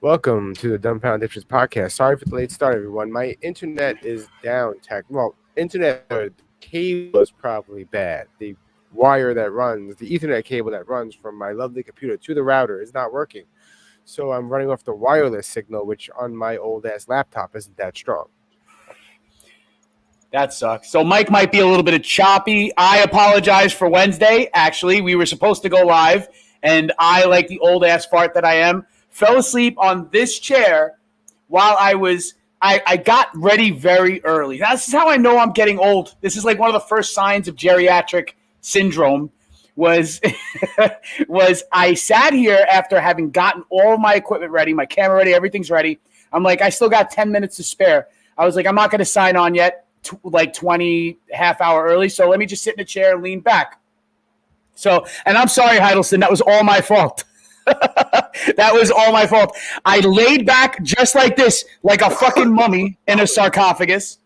Welcome to the Dumbfounded Dipshits podcast. Sorry for the late start, everyone. My internet is down. Internet cable is probably bad. The wire that runs, the Ethernet cable that runs from my lovely computer to the router is not working. So I'm running off the wireless signal, which on my old ass laptop isn't that strong. That sucks. So Mike might be a little bit choppy. I apologize for Wednesday. Actually, we were supposed to go live, and I, like the old ass fart that I am, fell asleep on this chair while I got ready very early. This is how I know I'm getting old. This is like one of the first signs of geriatric syndrome was I sat here after having gotten all my equipment ready, my camera ready, everything's ready. I'm like, I still got 10 minutes to spare. I was like, I'm not going to sign on yet, like 20 half hour early. So let me just sit in a chair and lean back. So, and I'm sorry, Heidelson, that was all my fault. That was all my fault. I laid back just like this, like a fucking mummy in a sarcophagus.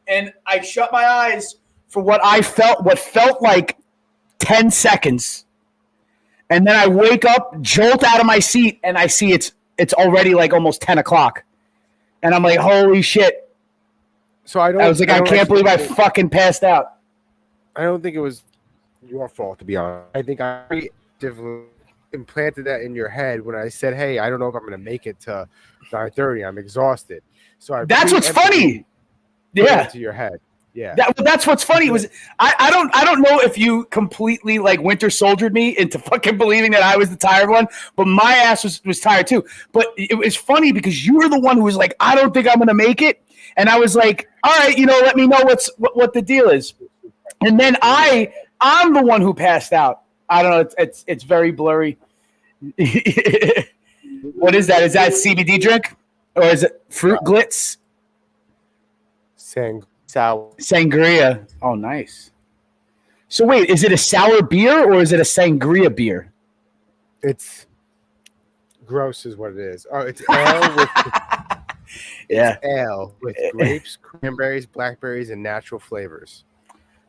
And I shut my eyes for what felt like 10 seconds. And then I wake up, jolt out of my seat, and I see it's already like almost 10 o'clock. And I'm like, holy shit. So I can't believe I fucking passed out. I don't think it was your fault, to be honest. I think I implanted that in your head when I said, hey, I don't know if I'm going to make it to 9:30. I'm exhausted. So that's what's funny. Yeah. To your head. Yeah. That's what's funny. Was I don't know if you completely like winter soldiered me into fucking believing that I was the tired one, but my ass was tired too. But it was funny because you were the one who was like, I don't think I'm going to make it. And I was like, all right, let me know what the deal is. And then I'm the one who passed out. I don't know. It's very blurry. What is that? Is that CBD drink or is it fruit glitz? Sangria. Oh, nice. So wait, is it a sour beer or is it a sangria beer? It's gross, is what it is. Oh, it's ale with ale with grapes, cranberries, blackberries, and natural flavors.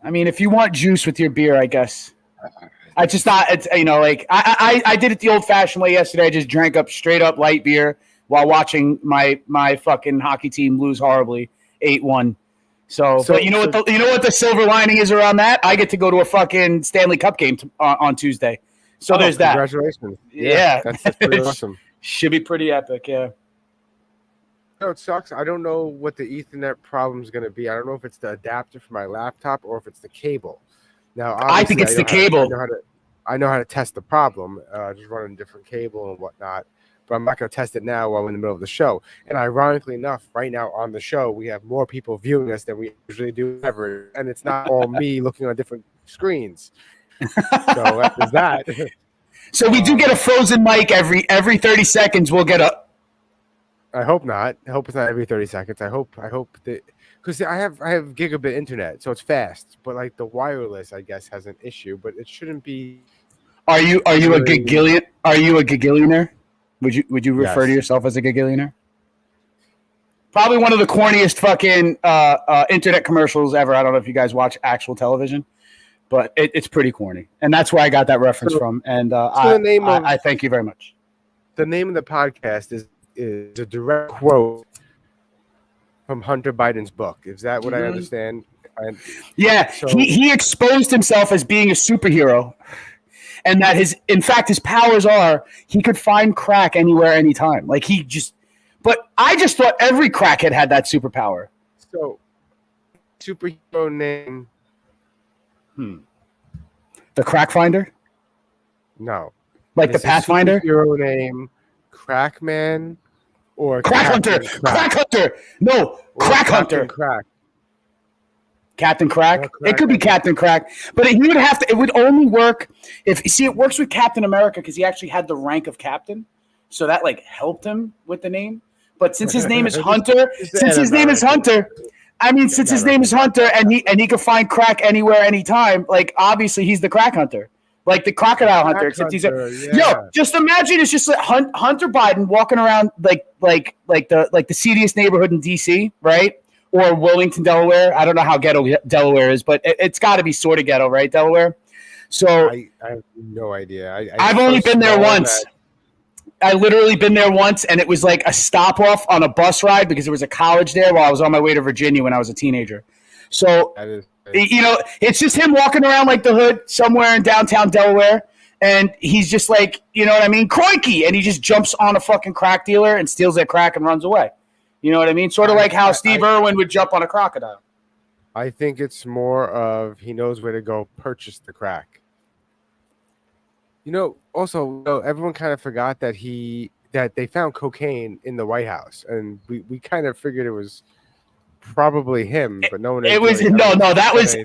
I mean, if you want juice with your beer, I guess. I just thought it's like I did it the old-fashioned way yesterday. I just drank up straight up light beer while watching my fucking hockey team lose horribly, 8-1. So but you know what the silver lining is around that? I get to go to a fucking Stanley Cup game on Tuesday. So there's that. Congratulations! Yeah. That's pretty awesome. Should be pretty epic. Yeah. It sucks. I don't know what the Ethernet problem is going to be. I don't know if it's the adapter for my laptop or if it's the cable. Now, I think it's the cable. I know how to test the problem, just running a different cable and whatnot. But I'm not going to test it now while I'm in the middle of the show. And ironically enough, right now on the show, we have more people viewing us than we usually do ever. And it's not all me looking on different screens. So there's that. So we do get a frozen mic every 30 seconds. We'll get a. I hope not. I hope it's not every 30 seconds. I hope that because I have gigabit internet, so it's fast. But like the wireless, I guess, has an issue. But it shouldn't be. Are you a gigillion? Are you a gigillionaire? Would you refer to yourself as a gigillionaire? Probably one of the corniest fucking internet commercials ever. I don't know if you guys watch actual television, but it's pretty corny, and that's where I got that reference from. And I thank you very much. The name of the podcast is a direct quote from Hunter Biden's book. Is that what I understand? Yeah, so, he exposed himself as being a superhero, and that his powers are he could find crack anywhere, anytime. Like but I just thought every crackhead had that superpower. So, superhero name? The Crack Finder? No. Like the Pathfinder? Superhero name, Crackman, or Crack Hunter. Crack Hunter. No, Crack Hunter. Crack. Captain Crack. It could be Captain Crack, but he would have to. It would only work if it works with Captain America because he actually had the rank of captain, so that like helped him with the name. But since his name is Hunter, and he can find crack anywhere, anytime, like obviously he's the Crack Hunter. Like the crocodile hunter, except he's just imagine it's just like Hunter Biden walking around like the seediest neighborhood in DC, right? Or Wilmington, Delaware. I don't know how ghetto Delaware is, but it's got to be sort of ghetto, right? Delaware. So I have no idea. I've only been there once. I literally been there once, and it was like a stop off on a bus ride because there was a college there while I was on my way to Virginia when I was a teenager. So, That is, it's just him walking around like the hood somewhere in downtown Delaware, and he's just like, you know what I mean, crikey, and he just jumps on a fucking crack dealer and steals that crack and runs away. You know what I mean? Sort of like how Steve Irwin would jump on a crocodile. I think it's more of he knows where to go purchase the crack. Also, everyone kind of forgot that they found cocaine in the White House, and we kind of figured it was probably him, but no one. It was no. That was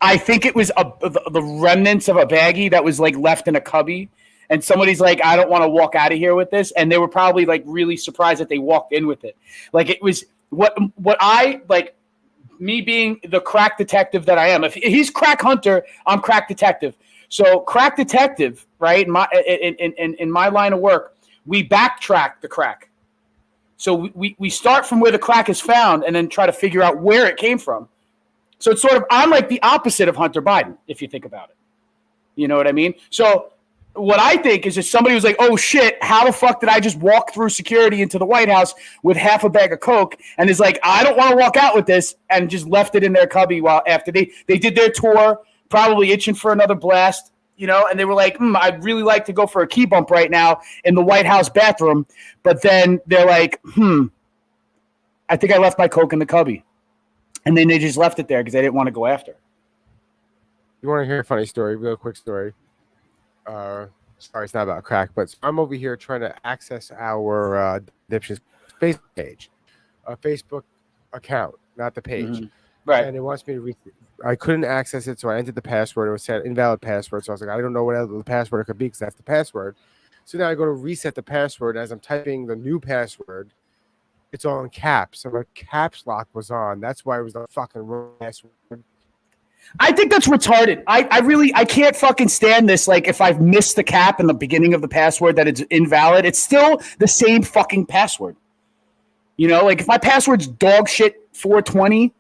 I think it was the remnants of a baggie that was like left in a cubby, and somebody's like, I don't want to walk out of here with this, and they were probably like really surprised that they walked in with it. Like it was what I like. Me being the crack detective that I am. If he's crack hunter, I'm crack detective. So crack detective, right? In my line of work, we backtrack the crack. So we start from where the crack is found and then try to figure out where it came from. So it's sort of, I'm like the opposite of Hunter Biden, if you think about it. You know what I mean? So what I think is if somebody was like, oh shit, how the fuck did I just walk through security into the White House with half a bag of Coke, and is like, I don't want to walk out with this, and just left it in their cubby while after they did their tour, probably itching for another blast, and they were like, I'd really like to go for a key bump right now in the White House bathroom, but then they're like, I think I left my Coke in the cubby. And then they just left it there because they didn't want to go after. You want to hear a funny story, real quick story? Sorry, it's not about crack, but I'm over here trying to access our Dipshits Facebook page, a Facebook account, not the page. Mm-hmm. Right. And it wants me to I couldn't access it, so I entered the password. It was set invalid password. So I was like, I don't know what the password could be because that's the password. So now I go to reset the password. As I'm typing the new password, it's all in caps. So my caps lock was on. That's why it was the fucking wrong password. I think that's retarded. I can't fucking stand this. Like, if I've missed the cap in the beginning of the password that it's invalid, it's still the same fucking password. Like if my password's dog shit 420,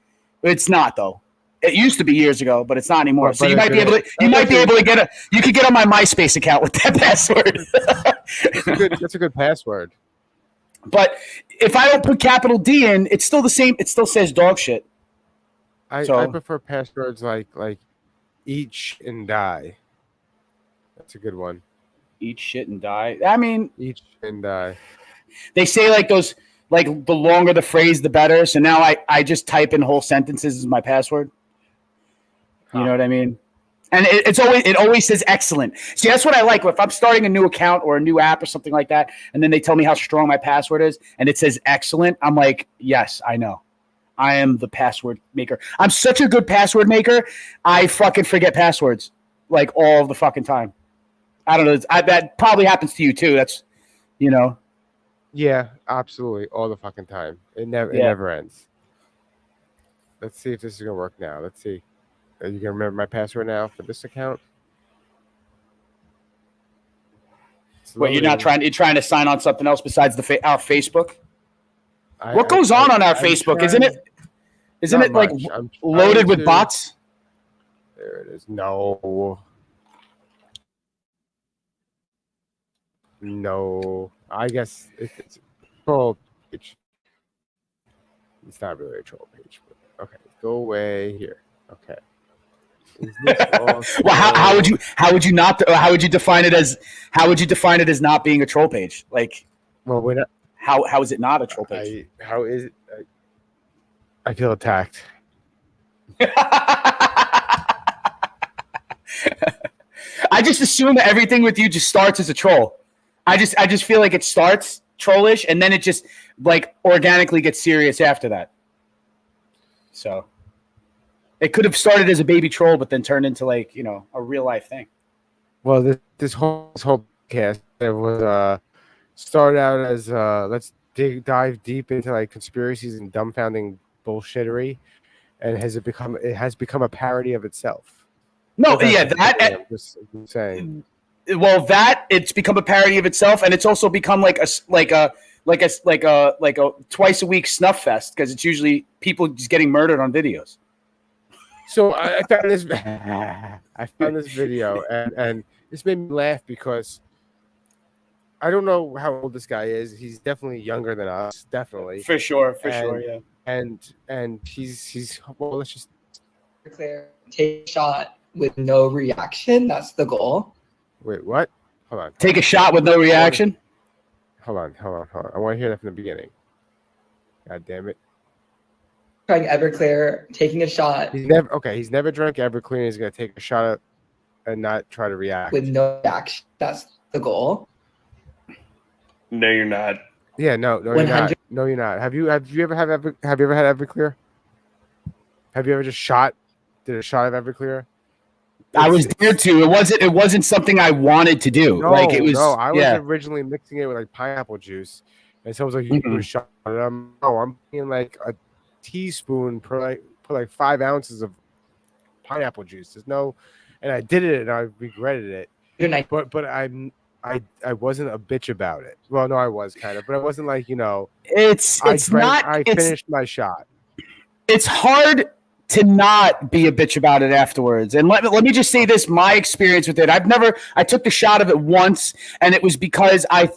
it's not though. It used to be years ago, but it's not anymore. Well, so you might be able to you could get on my MySpace account with that password. That's a good password. But if I don't put capital D in, it's still the same. It still says dog shit. I prefer passwords like eat shit and die. That's a good one. Eat shit and die. I mean, eat shit and die. They say like those, like the longer the phrase, the better. So now I just type in whole sentences as my password. You know what I mean? And it always says excellent. See, that's what I like. If I'm starting a new account or a new app or something like that, and then they tell me how strong my password is, and it says excellent, I'm like, yes, I know. I am the password maker. I'm such a good password maker. I fucking forget passwords like all the fucking time. I don't know. That probably happens to you too. That's, Yeah, absolutely. All the fucking time. It never ends. Let's see if this is going to work now. Let's see. Are you going to remember my password now for this account? Wait, you're trying to sign on something else besides our Facebook? What goes on our Facebook? Isn't it like loaded with bots? There it is. No. I guess it's a troll page. It's not really a troll page, but okay. Go away here. Okay. Well, how would you define it as not being a troll page? Like, well, we're not. How is it not a troll page? How is it? I feel attacked. I just assume that everything with you just starts as a troll. I just feel like it starts trollish and then it just like organically gets serious after that. So it could have started as a baby troll, but then turned into like, a real life thing. Well, this whole podcast was started out as let's dive deep into like conspiracies and dumbfounding bullshittery, and it has become a parody of itself. No, yeah, I'm just saying. Well, it's become a parody of itself, and it's also become like a twice a week snuff fest because it's usually people just getting murdered on videos. So I found this. I found this video, and this made me laugh because I don't know how old this guy is. He's definitely younger than us, definitely. For sure, And yeah. and he's well. Let's just Clear, take a shot with no reaction. That's the goal. wait. What? Hold on. Take a shot with no reaction. Hold on. I want to hear that from the beginning. God damn it. Trying Everclear, taking a shot He's never drank Everclear. And he's gonna take a shot at and not try to react. with no reaction. That's the goal. No, you're not. Yeah, no, you're not. No, you're not. Have you ever had Everclear? Have you ever just did a shot of Everclear? I was there too. It wasn't something I wanted to do. No, like it was. No, I was yeah. originally mixing it with like pineapple juice, and so I was like, "You do a shot." I'm putting like a teaspoon per like 5 ounces of pineapple juice. There's no, and I did it and I regretted it. Good night. But I wasn't a bitch about it. Well, no, I was kind of, but I wasn't like I finished my shot. It's hard to not be a bitch about it afterwards. And let me just say this, my experience with it. I took the shot of it once, and it was because I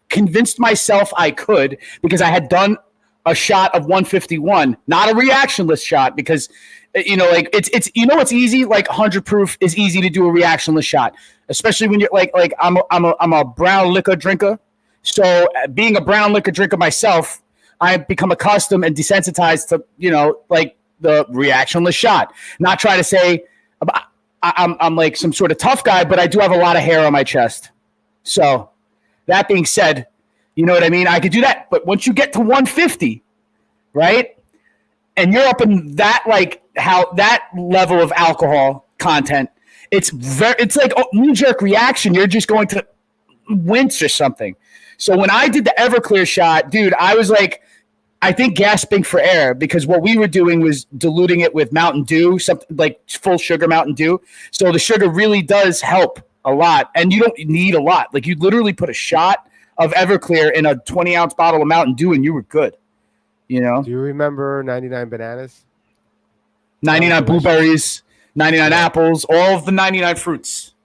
convinced myself I could, because I had done a shot of 151, not a reactionless shot, because it's it's easy, like 100 proof is easy to do a reactionless shot, especially when you're like I'm a brown liquor drinker. So being a brown liquor drinker myself, I've become accustomed and desensitized to the reactionless shot. Not trying to say I'm like some sort of tough guy, but I do have a lot of hair on my chest. So that being said, you know what I mean? I could do that. But once you get to 150, right? And you're up in that, that level of alcohol content, it's like a knee-jerk reaction. You're just going to wince or something. So when I did the Everclear shot, dude, I was I think gasping for air, because what we were doing was diluting it with Mountain Dew, something like full sugar Mountain Dew. So the sugar really does help a lot, and you don't need a lot. Like, you literally put a shot of Everclear in a 20-ounce bottle of Mountain Dew, and you were good. Do you remember 99 bananas? 99 blueberries, 99 apples, all of the 99 fruits.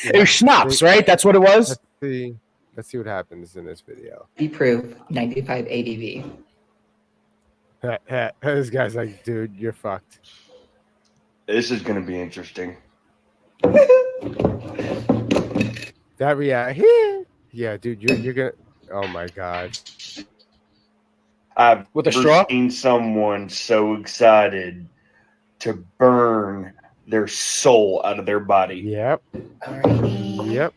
It was schnapps, right? That's what it was? Let's see what happens in this video. Be proof 95 ABV. This guy's like, dude, you're fucked. This is going to be interesting. That yeah, dude, you're gonna. Oh my god. I've with a straw seen someone so excited to burn their soul out of their body. Yep. Yep.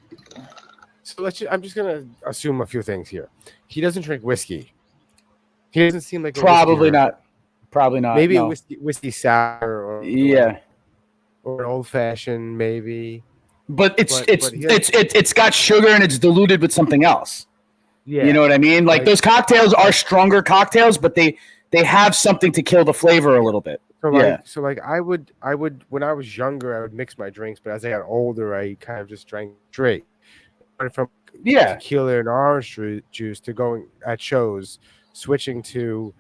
So I'm just gonna assume a few things here. He doesn't drink whiskey. He doesn't seem like probably not. Probably not. Maybe no. a whiskey sour or an old fashioned, maybe. But it's got sugar and it's diluted with something else. Yeah. You know what I mean? Like those cocktails are stronger cocktails, but they have something to kill the flavor a little bit. So I would when I was younger, I would mix my drinks, but as I got older, I kind of just drank straight. From tequila and orange juice to going at shows, switching to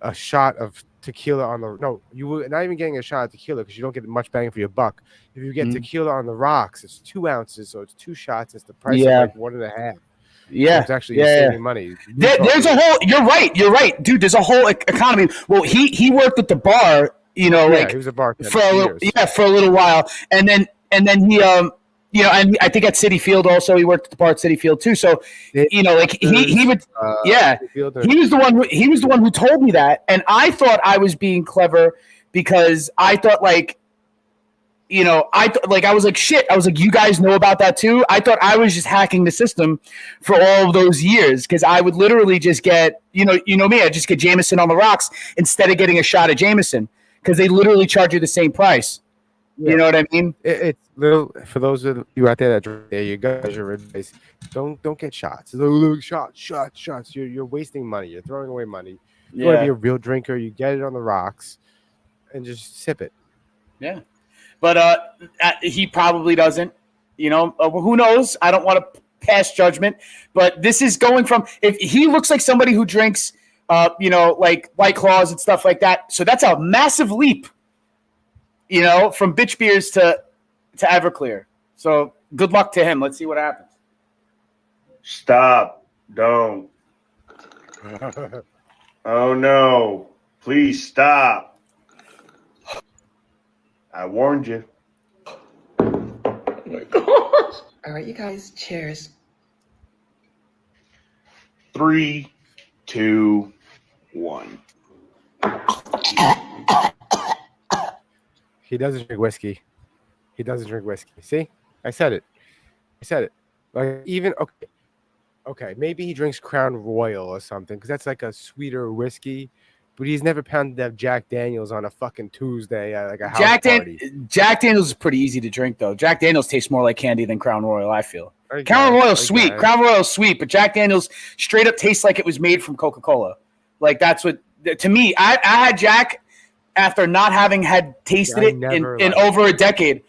a shot of tequila on the you were not even getting a shot of tequila because you don't get much bang for your buck. If you get tequila on the rocks, it's 2 ounces, so it's 2 shots. It's the price of like 1.5. Yeah, so it's actually saving money. There's a whole. You're right, dude. There's a whole economy. Well, he worked at the bar, he was a bartender for a little while, and then he and I think at City Field also he worked at the bar at City Field too. So he was the one who told me that, and I thought I was being clever because I thought I was like, shit. I was like, you guys know about that too? I thought I was just hacking the system for all of those years because I would literally just get, me, I'd just get Jameson on the rocks instead of getting a shot of Jameson because they literally charge you the same price. Yeah. You know what I mean? It's little for those of you out there that drink. There you go. Your advice. Don't get shots. Shots. You're wasting money. You're throwing away money. You want to be a real drinker. You get it on the rocks, and just sip it. Yeah. But he probably doesn't, who knows? I don't want to pass judgment, but this is going from, if he looks like somebody who drinks, like White Claws and stuff like that. So that's a massive leap, from bitch beers to Everclear. So good luck to him. Let's see what happens. Stop. Don't. Oh no. Please stop. I warned you. Oh my gosh. All right, you guys, cheers. 3, 2, 1. He doesn't drink whiskey. He doesn't drink whiskey. See? I said it. Like, even okay, maybe he drinks Crown Royal or something, because that's like a sweeter whiskey. But he's never pounded that Jack Daniels on a fucking Tuesday at like a house party. Jack Daniels is pretty easy to drink, though. Jack Daniels tastes more like candy than Crown Royal, I feel. Crown Royal's sweet. Crown Royal's sweet, but Jack Daniels straight up tastes like it was made from Coca-Cola. Like, that's what, to me, I had Jack after not having had tasted it in over a decade.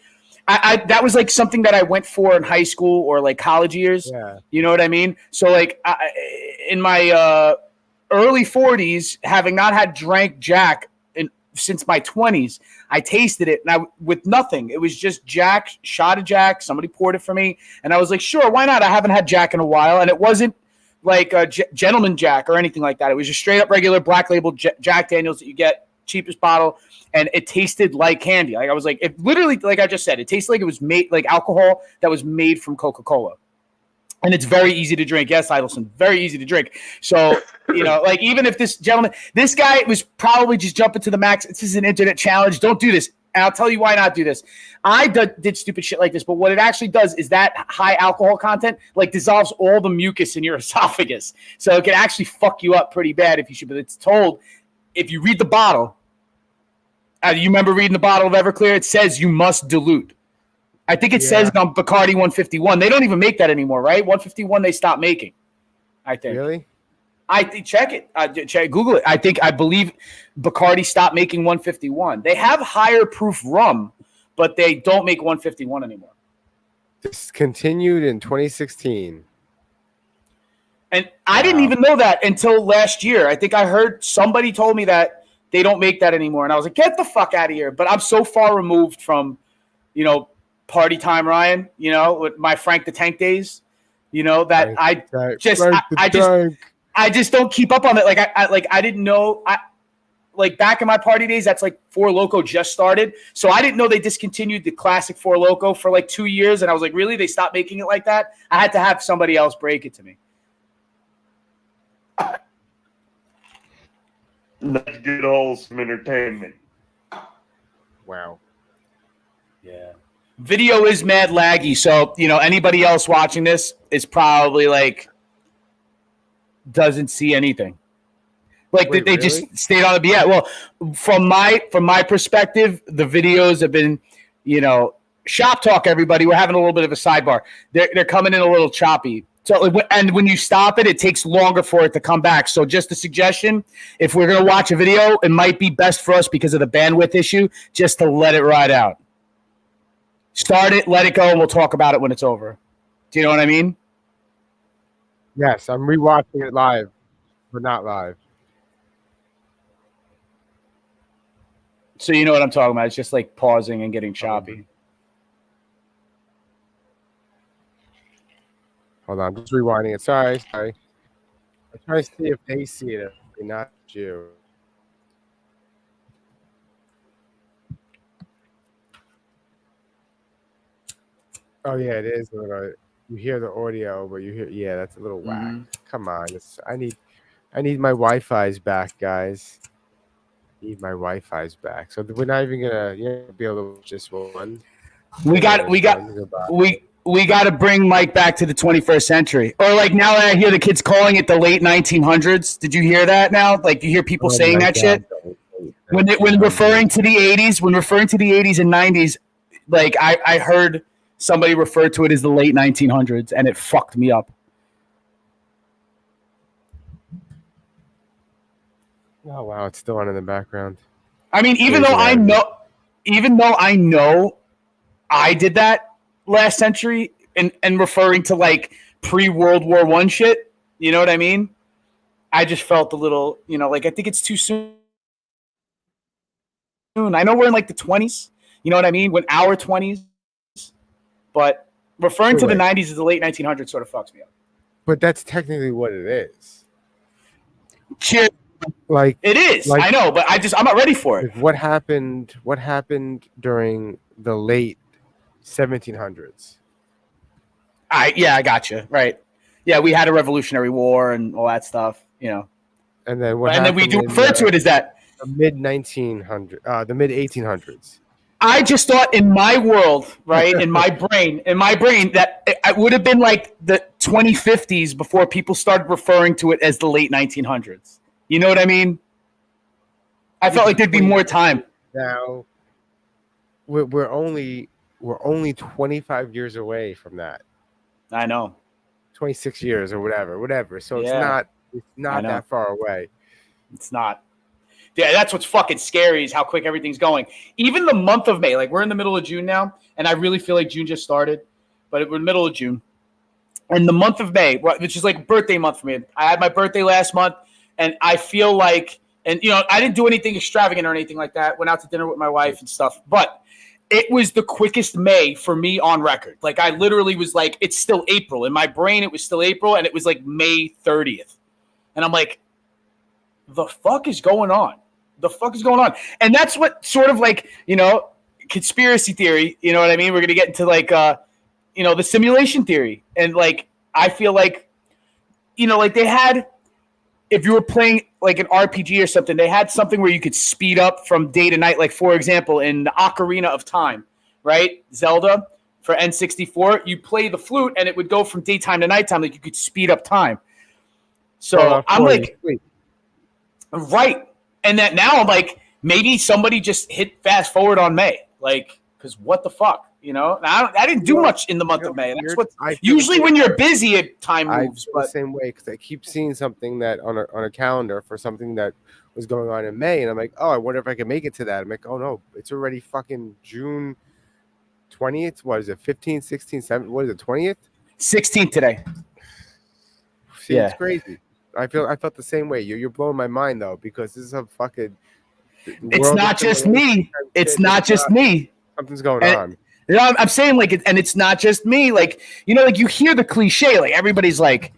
I that was like something that I went for in high school or like college years. Yeah. You know what I mean? So like in my early 40s, having not had drank Jack since my 20s, I tasted it with nothing. It was just Jack, shot of Jack. Somebody poured it for me, and I was like, sure, why not? I haven't had Jack in a while, and it wasn't like a Gentleman Jack or anything like that. It was just straight up regular black label Jack Daniels that you get, cheapest bottle, and it tasted like candy. Like I was like, it literally, like I just said, it tasted like it was made like alcohol that was made from Coca-Cola. And it's very easy to drink. Yes, Idelson, very easy to drink. So, you know, like even if this guy was probably just jumping to the max. This is an internet challenge. Don't do this. And I'll tell you why not do this. I did stupid shit like this, but what it actually does is that high alcohol content like dissolves all the mucus in your esophagus. So it can actually fuck you up pretty bad if you should. But it's told, if you read the bottle, you remember reading the bottle of Everclear? It says you must dilute. I think it says on Bacardi 151. They don't even make that anymore, right? 151 they stopped making, I think. Really? Check it. Google it. I believe Bacardi stopped making 151. They have higher proof rum, but they don't make 151 anymore. This continued in 2016. And I didn't even know that until last year. I think I heard somebody told me that they don't make that anymore. And I was like, get the fuck out of here. But I'm so far removed from, you know, party time, Ryan, you know, with my Frank the Tank days, you know, that I just don't keep up on it. Like I didn't know. Like back in my party days, that's like Four Loko just started. So I didn't know they discontinued the classic Four Loko for like 2 years. And I was like, really? They stopped making it like that? I had to have somebody else break it to me. Let's get wholesome entertainment. Wow. Yeah. Video is mad laggy, so you know anybody else watching this is probably like doesn't see anything. Like they really? Just stayed on the well, from my perspective, the videos have been, you know, shop talk. Everybody, we're having a little bit of a sidebar. They're coming in a little choppy. So and when you stop it, it takes longer for it to come back. So just a suggestion: if we're gonna watch a video, it might be best for us because of the bandwidth issue, just to let it ride out. Start it, let it go, and we'll talk about it when it's over. Do you know what I mean? Yes, I'm rewatching it live, but not live. So you know what I'm talking about. It's just like pausing and getting choppy. Hold on, I'm just rewinding it. Sorry. I'm trying to see if they see it, not you. Oh yeah, it is. You hear the audio, but you hear that's a little whack. Come on, I need my Wi-Fi's back, guys. Need my Wi-Fi's back. So we're not even gonna be able to just one. We got to bring Mike back to the 21st century. Or like now that I hear the kids calling it the late 1900s. Did you hear that now? Like you hear people saying that shit when referring to the 80s, and 90s. Like I heard somebody referred to it as the late 1900s, and it fucked me up. Oh wow, it's still on in the background. I mean, even though I know I did that last century and referring to like pre-World War I shit, you know what I mean? I just felt a little, you know, like I think it's too soon. I know we're in like the 20s, you know what I mean? When our 20s. But referring to the 90s as the late 1900s sort of fucks me up. But that's technically what it is. Cheers. Like It is. like- I know, but I'm not ready for it. like what happened during the late 1700s? I got you. Right. Yeah, we had a Revolutionary War and all that stuff, And then what And then happened we do in refer to it as that. the mid 1900s, the mid 1800s? I just thought in my world, right, in my brain, that it would have been like the 2050s before people started referring to it as the late 1900s. You know what I mean? I felt like there'd be more time. Now we're only 25 years away from that. I know. 26 years or whatever. So Yeah. it's not know. that far away. It's not. Yeah, that's what's fucking scary is how quick everything's going. Even the month of May, like we're in the middle of June now, and I really feel like June just started, but we're in the middle of June. And the month of May, which is like birthday month for me. I had my birthday last month, and I feel like, and I didn't do anything extravagant or anything like that. Went out to dinner with my wife and stuff, but it was the quickest May for me on record. Like I literally was like, it's still April. In my brain, it was still April, and it was like May 30th. And I'm like, the fuck is going on? The fuck is going on? And that's what sort of like, conspiracy theory, you know what I mean? We're going to get into like, the simulation theory. And like, I feel like, like they had, if you were playing like an RPG or something, they had something where you could speed up from day to night. Like for example, in the Ocarina of Time, right? Zelda for N64, you play the flute and it would go from daytime to nighttime. Like you could speed up time. So I'm like, right. And that now I'm like, maybe somebody just hit fast forward on May. Like, because what the fuck? I didn't do much in the month of May. That's what usually when you're busy, time moves. But the same way because I keep seeing something that on a calendar for something that was going on in May, and I'm like, oh, I wonder if I can make it to that. I'm like, oh no, it's already fucking June 20th. What is it? 15th, 16th, 17th? What is it? 20th? 16th today. See, Yeah. It's crazy. I felt the same way. You're blowing my mind though because this is a fucking. It's not just me. It's not just me. Something's going on. I'm saying like, and it's not just me. Like, like you hear the cliche, like everybody's like,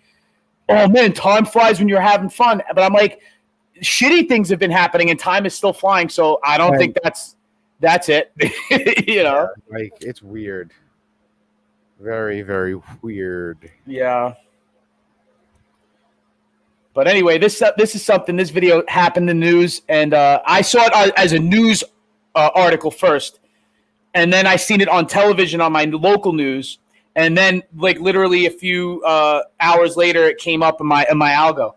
oh man, time flies when you're having fun. But I'm like, shitty things have been happening and time is still flying. So I don't think that's it. Yeah, like it's weird. Very, very weird. Yeah. But anyway, this is something. This video happened in the news, and I saw it as a news article first, and then I seen it on television on my local news, and then like literally a few hours later, it came up in my algo.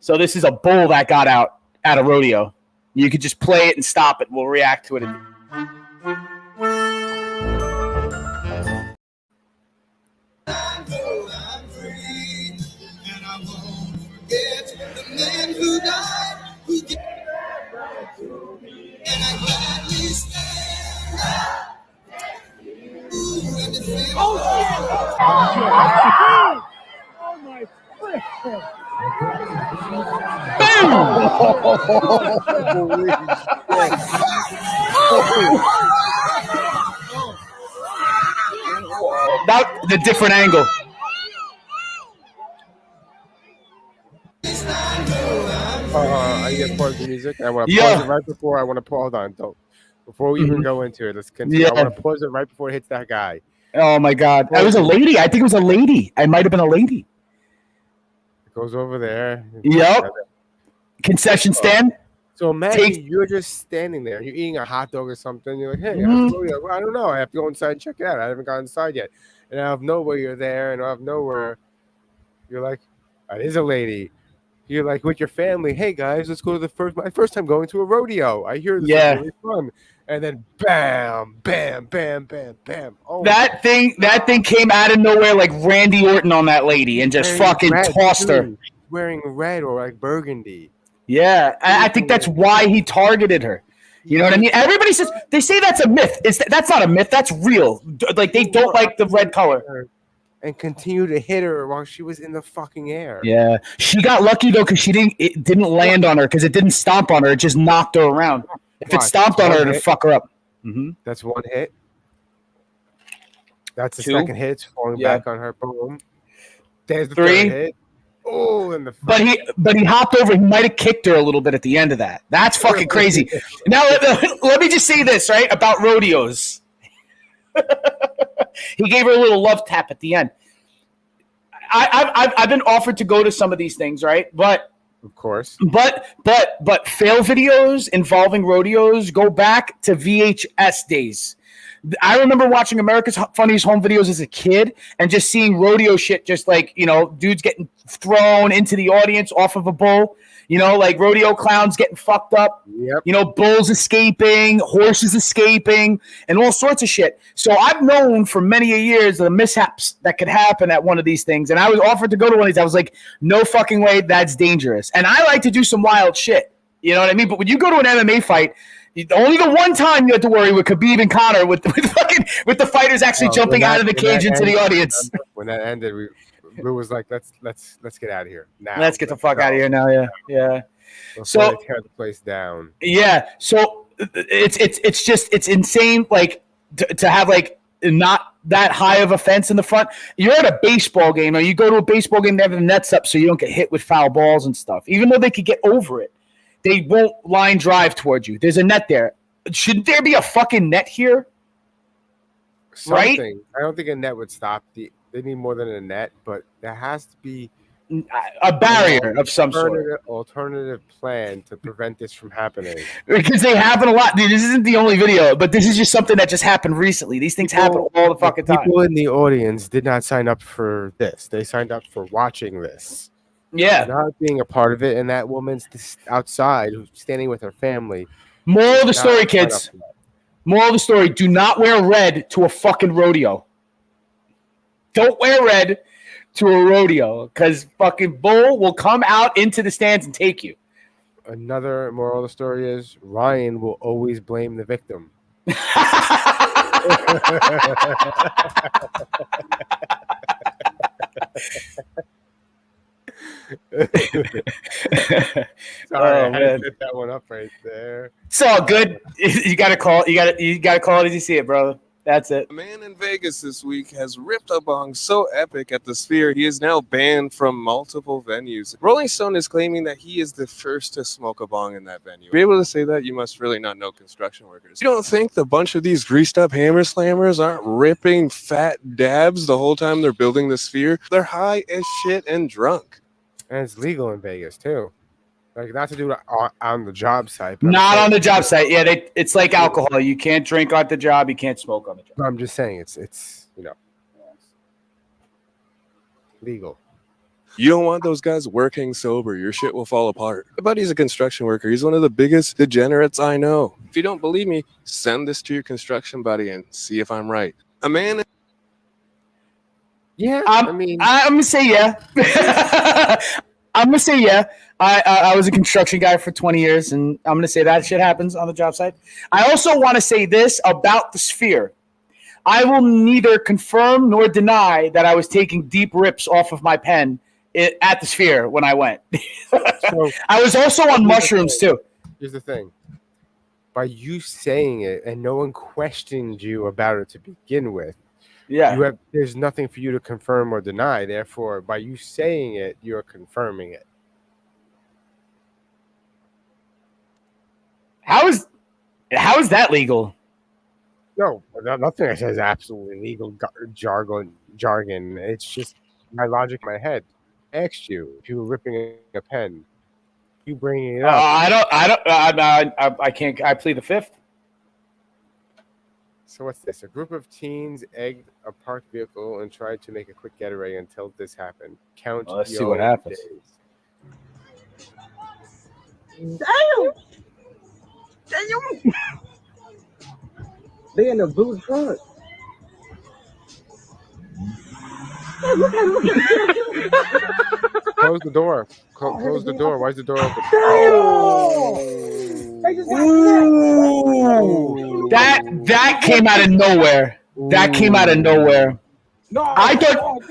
So this is a bull that got out at a rodeo. You could just play it and stop it. We'll react to it. The man who died, who gave back to me, and I gladly stand up. Ooh, and the thing oh my goodness. That the different angle. I get pause the music. I want to pause it right before. I want to pause on. Don't before we even go into it. Let's continue. I want to pause it right before it hits that guy. Oh my god, that was a lady. I think it was a lady. I might have been a lady. It goes over there. Yep. Concession stand. So imagine you're just standing there. You're eating a hot dog or something. You're like, hey, I don't know. I have to go inside and check it out. I haven't gone inside yet. And out of nowhere, you're there. And out of nowhere, you're like, it is a lady. You're like with your family. Hey guys, let's go to my first time going to a rodeo. I hear this is really fun. And then bam, bam, bam, bam, bam. Oh, that thing came out of nowhere like Randy Orton on that lady and just fucking tossed her. Wearing red or like burgundy. Yeah, I think that's why he targeted her. You know what I mean? Everybody says they say that's a myth. That's not a myth. That's real. Like they don't like the red color. And continue to hit her while she was in the fucking air. Yeah, she got lucky though because it didn't land on her because it didn't stomp on her. It just knocked her around. If it stomped on her, it'd fuck her up. Mm-hmm. That's one hit. That's the Two. second hit. It's falling back on her. Boom. There's the 3. third hit. Oh, and the But he hopped over. He might have kicked her a little bit at the end of that. That's fucking crazy. Now let me just say this right about rodeos. He gave her a little love tap at the end. I've been offered to go to some of these things, right? But of course. But fail videos involving rodeos go back to VHS days. I remember watching America's Funniest Home Videos as a kid and just seeing rodeo shit, just like, you know, dudes getting thrown into the audience off of a bull, you know, like rodeo clowns getting fucked up, Yep. you know, bulls escaping, horses escaping, and all sorts of shit. So I've known for many years the mishaps that could happen at one of these things. And I was offered to go to one of these. I was like, no fucking way, that's dangerous. And I like to do some wild shit. You know what I mean? But when you go to an MMA fight, only the one time you have to worry with Khabib and Conor with the fighters actually jumping out of the cage into the audience. When that ended, we was like, let's get out of here now. Let's get the fuck out of here now. Yeah. Before So they tear the place down. yeah, so it's insane. Like to have like not that high of a fence in the front. You're at a baseball game, or you go to a baseball game, they have the nets up so you don't get hit with foul balls and stuff. Even though they could get over it, they won't line drive towards you. There's a net there. Shouldn't there be a fucking net here? Right? Something. I don't think a net would stop they need more than a net, but there has to be A barrier of some sort. Alternative plan to prevent this from happening. Because they happen a lot. Dude, this isn't the only video, but this is just something that just happened recently. These things happen all the fucking time. People in the audience did not sign up for this. They signed up for watching this. Yeah. Not being a part of it, and that woman's outside who's standing with her family. Moral of the story, kids. Moral of the story, do not wear red to a fucking rodeo. Don't wear red to a rodeo, because fucking bull will come out into the stands and take you. Another moral of the story is Ryan will always blame the victim. Sorry, I had to set that one up right there. It's all good. You gotta call. You gotta call it as you see it, brother. That's it. A man in Vegas this week has ripped a bong so epic at the Sphere, he is now banned from multiple venues. Rolling Stone is claiming that he is the first to smoke a bong in that venue. To be able to say that, you must really not know construction workers. You don't think the bunch of these greased up hammer slammers aren't ripping fat dabs the whole time they're building the Sphere? They're high as shit and drunk. And it's legal in Vegas too. Like, not to do it on the job site. But Not on the job site. Yeah, it's like alcohol. You can't drink on the job. You can't smoke on the job. I'm just saying it's legal. You don't want those guys working sober. Your shit will fall apart. My buddy's a construction worker. He's one of the biggest degenerates I know. If you don't believe me, send this to your construction buddy and see if I'm right. A man... Yeah, I'm gonna say yeah. I'm gonna say yeah. I was a construction guy for 20 years, and I'm gonna say that shit happens on the job site. I also want to say this about the Sphere. I will neither confirm nor deny that I was taking deep rips off of my pen at the Sphere when I went. So, I was also on mushrooms too. Here's the thing. By you saying it and no one questioned you about it to begin with, Yeah. there's nothing for you to confirm or deny. Therefore, by you saying it, you're confirming it. How is that legal? No, nothing I say is absolutely legal jargon. It's just my logic in my head. I asked you if you were ripping a pen. You bringing it up. I can't. I plead the fifth. So what's this? A group of teens egged a parked vehicle and tried to make a quick getaway until this happened. Count. Well, let's see what happens. Days. Damn! They in the blue truck. Close the door. Close the door. Why is the door open? They just got That came out of nowhere. That came out of nowhere. No, I thought.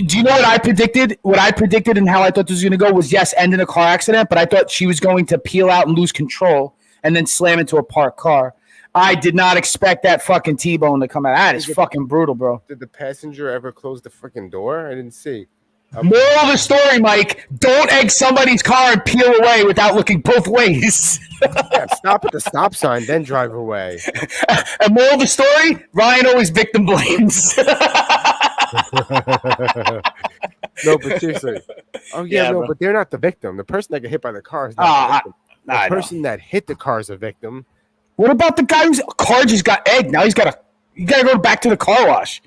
Do you know what I predicted? What I predicted and how I thought this was going to go was, yes, end in a car accident, but I thought she was going to peel out and lose control and then slam into a parked car. I did not expect that fucking T-bone to come out. That is fucking brutal, bro. Did the passenger ever close the freaking door? I didn't see. Moral of the story, Mike: don't egg somebody's car and peel away without looking both ways. Yeah, stop at the stop sign, then drive away. And moral of the story: Ryan always victim blames. No, but seriously. Oh yeah, Yeah, no, bro. but they're not the victim. The person that got hit by the car is not the victim. The I know. person that hit the car is a victim. What about the guy whose car just got egged? Now you gotta go back to the car wash.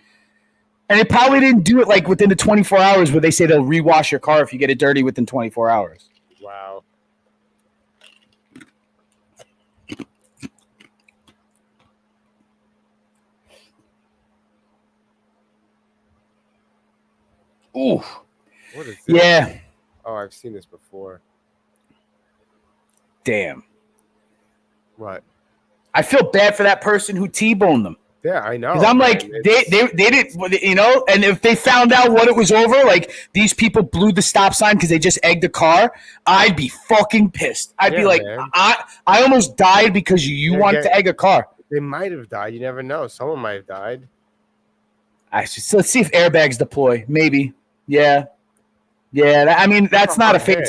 And they probably didn't do it like within the 24 hours where they say they'll rewash your car if you get it dirty within 24 hours. Wow. Ooh. What is this? Yeah. Oh, I've seen this before. Damn. What? I feel bad for that person who T-boned them. Yeah, I know. Because I'm like, man. they didn't, you know, and if they found out what it was over, like these people blew the stop sign because they just egged the car, I'd be fucking pissed. I'd be like, man. I almost died because you wanted to egg a car. They might have died. You never know. Someone might have died. So let's see if airbags deploy. Maybe. Yeah. Yeah. I mean, that's not a fatal.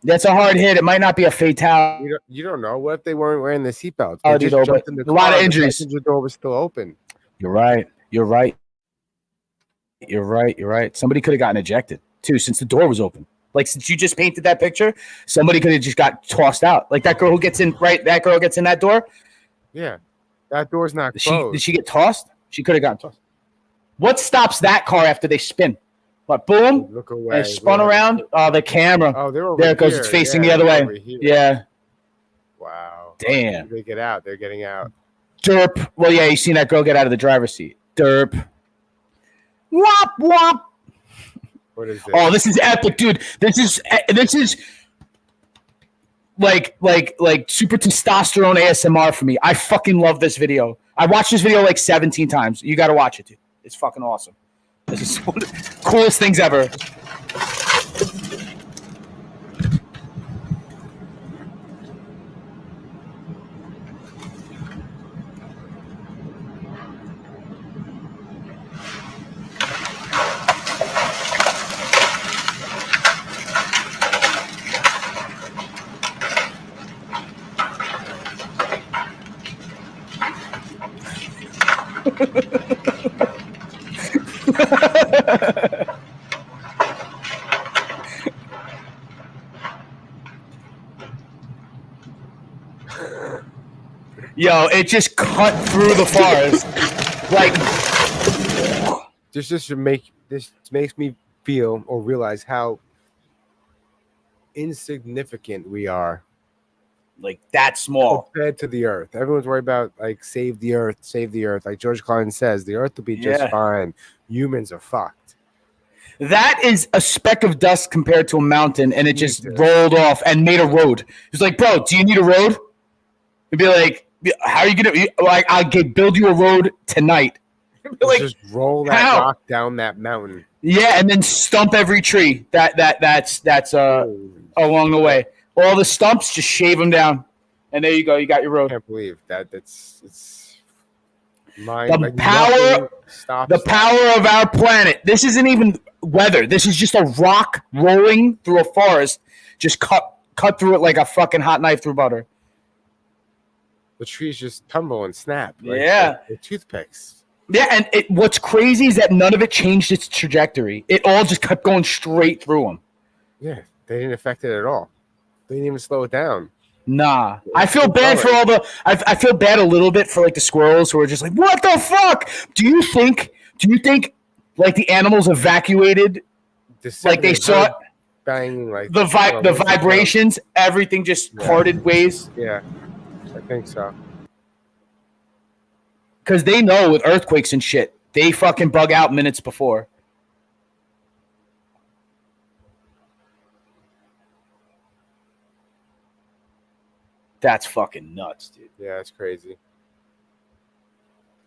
That's a hard hit. It might not be a fatality. You don't know. What if they weren't wearing the seatbelts? Oh, They dude, just jumped but in the a lot car, of the injuries. passenger door was still open. You're right. You're right. You're right. You're right. Somebody could have gotten ejected too, since the door was open. Like since you just painted that picture, somebody could have just got tossed out. Like that girl who gets in, right? That girl gets in that door. Yeah, that door's not Did closed. she get tossed? She could have gotten tossed. What stops that car after they spin? What? Boom. Look away. And it spun around. Oh, the camera. Oh, they're over There it goes. here. It's facing Yeah, the other they're way. over here. Yeah. Wow. Damn. They get out. They're getting out. Derp. Well, yeah, you seen that girl get out of the driver's seat. Derp. Wop wop. What is this? Oh, this is epic, dude. This is like super testosterone ASMR for me. I fucking love this video. I watched this video like 17 times. You got to watch it, dude. It's fucking awesome. This is one of the coolest things ever. Yo, it just cut through the forest. Like, This makes me feel or realize how insignificant we are that small. compared to the earth. Everyone's worried about like save the earth, save the earth. Like George Carlin says, the earth will be just Yeah. fine. Humans are fucked. That is a speck of dust compared to a mountain, and it just Jesus. rolled off and made a road. It's like, bro, do you need a road? It'd be like, how are you gonna like? I'll build you a road tonight. It'd be like, Just roll that how? rock down that mountain. yeah, and then stump every tree that's along the way. All the stumps, just shave them down, and there you go. You got your I road. can't believe that. It's mind. The like, power- nothing stops The that. power of our planet. This isn't even weather. This is just a rock rolling through a forest, just cut through it like a fucking hot knife through butter. The trees just tumble and snap. Yeah. like toothpicks. Yeah, and what's crazy is that none of it changed its trajectory. It all just kept going straight through them. Yeah, they didn't affect it at all. They didn't even slow it down. Nah, I feel bad for all the. I feel bad a little bit for like the squirrels who are just like, what the fuck? Do you think like the animals evacuated? Like they saw it, banging like the vibrations, everything just parted ways. Yeah, I think so. Because they know with earthquakes and shit, they fucking bug out minutes before. That's fucking nuts, dude. Yeah, it's crazy.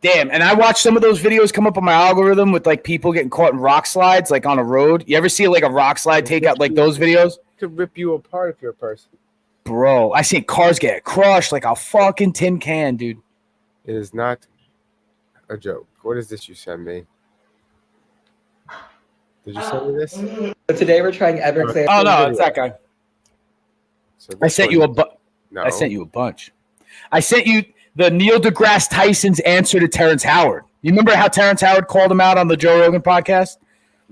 Damn, and I watched some of those videos come up on my algorithm with like people getting caught in rock slides, like on a road. You ever see like a rock slide take out like those videos? Could rip you apart if you're a person. Bro, I seen cars get crushed like a fucking tin can, dude. It is not a joke. What is this you send me? Did you send me this? So today we're trying Everclear. Oh no, it's that guy. So I sent you No. I sent you a bunch. I sent you the Neil deGrasse Tyson's answer to Terrence Howard. You remember how Terrence Howard called him out on the Joe Rogan podcast?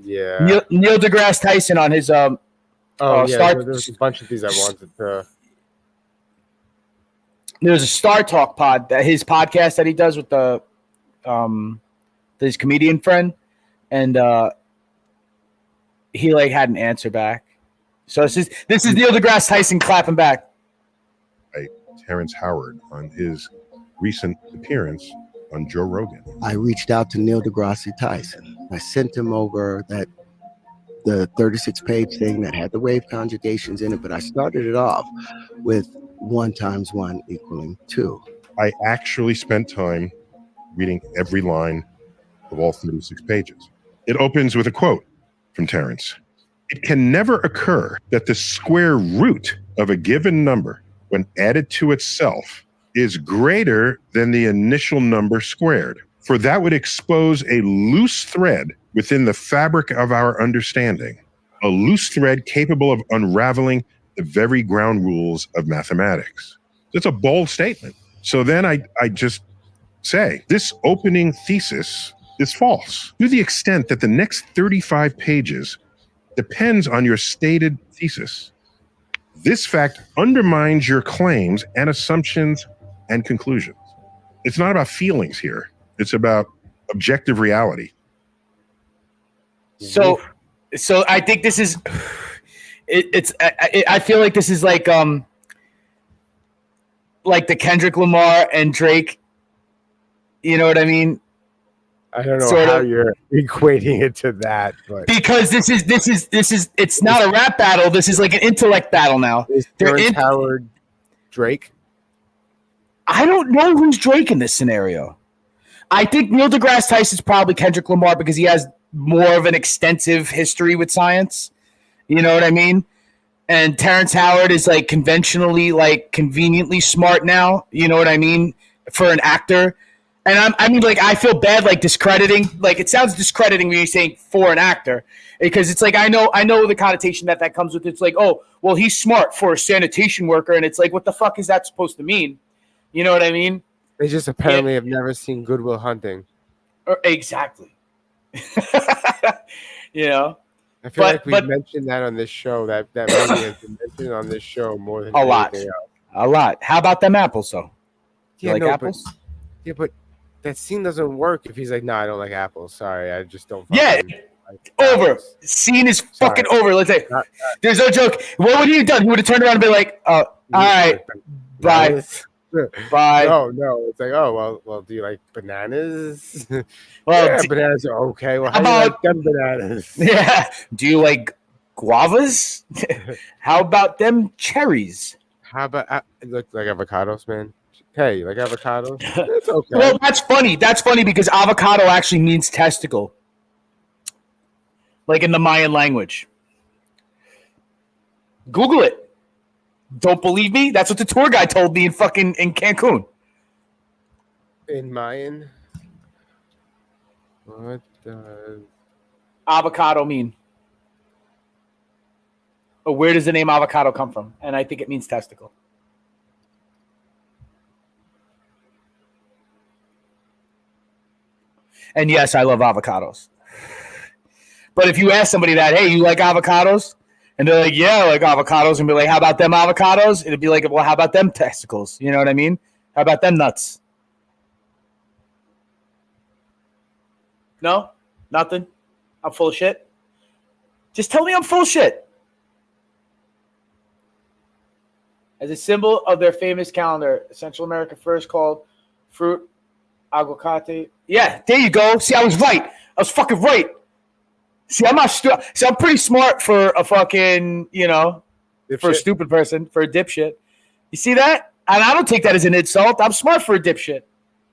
Yeah. Neil deGrasse Tyson on his yeah. Star. There's a bunch of these I wanted to. There's a Star Talk pod, that his podcast that he does with his comedian friend, and he like had an answer back. So this is Neil deGrasse Tyson clapping back. Terrence Howard on his recent appearance on Joe Rogan. I reached out to Neil deGrasse Tyson. I sent him over the 36-page thing that had the wave conjugations in it, but I started it off with 1 × 1 = 2. I actually spent time reading every line of all 36 pages. It opens with a quote from Terrence. It can never occur that the square root of a given number, when added to itself, is greater than the initial number squared, for that would expose a loose thread within the fabric of our understanding, a loose thread capable of unraveling the very ground rules of mathematics. That's a bold statement. So then I just say, this opening thesis is false, to the extent that the next 35 pages depends on your stated thesis. This fact undermines your claims and assumptions and conclusions. It's not about feelings here. It's about objective reality. So I think this is. I feel like this is like the Kendrick Lamar and Drake. You know what I mean? I don't know how you're equating it to that, but because this is it's not a rap battle. This is like an intellect battle now. Is Terrence Howard Drake? I don't know who's Drake in this scenario. I think Neil deGrasse Tyson's probably Kendrick Lamar because he has more of an extensive history with science. You know what I mean? And Terrence Howard is like conventionally, like conveniently smart now. You know what I mean? For an actor. And I mean, like, I feel bad, like, discrediting. Like, it sounds discrediting when you're saying for an actor. Because it's like, I know the connotation that comes with it. It's like, oh, well, he's smart for a sanitation worker. And it's like, what the fuck is that supposed to mean? You know what I mean? They just apparently have never seen Good Will Hunting. Exactly. You know? I feel like we've mentioned that on this show. That movie has been mentioned on this show more than anything else. A lot. How about them apples, though? You like apples? But that scene doesn't work if he's like, no, I don't like apples. Sorry, I just don't. Like over. Apples. Scene is fucking over. Let's say there's no joke. What would he have done? He would have turned around and been like, all right, bye. Bye. No. It's like, oh, well, do you like bananas? Well, yeah, bananas are okay. Well, how do you like them bananas? Yeah. Do you like guavas? How about them cherries? How about look like avocados, man? Hey, you like avocados? It's okay. Well, that's funny. That's funny because avocado actually means testicle. Like in the Mayan language. Google it. Don't believe me? That's what the tour guide told me in Cancun. In Mayan? What does avocado mean? Or where does the name avocado come from? And I think it means testicle. And yes, I love avocados. But if you ask somebody that, hey, you like avocados? And they're like, yeah, I like avocados. And be like, how about them avocados? It'd be like, well, how about them testicles? You know what I mean? How about them nuts? No? Nothing? I'm full of shit? Just tell me I'm full of shit. As a symbol of their famous calendar, Central America first called fruit aguacate. Yeah, there you go. See, I was right. I was fucking right. See, I'm not stupid. See, I'm pretty smart for a fucking, for a stupid person, for a dipshit. You see that? And I don't take that as an insult. I'm smart for a dipshit.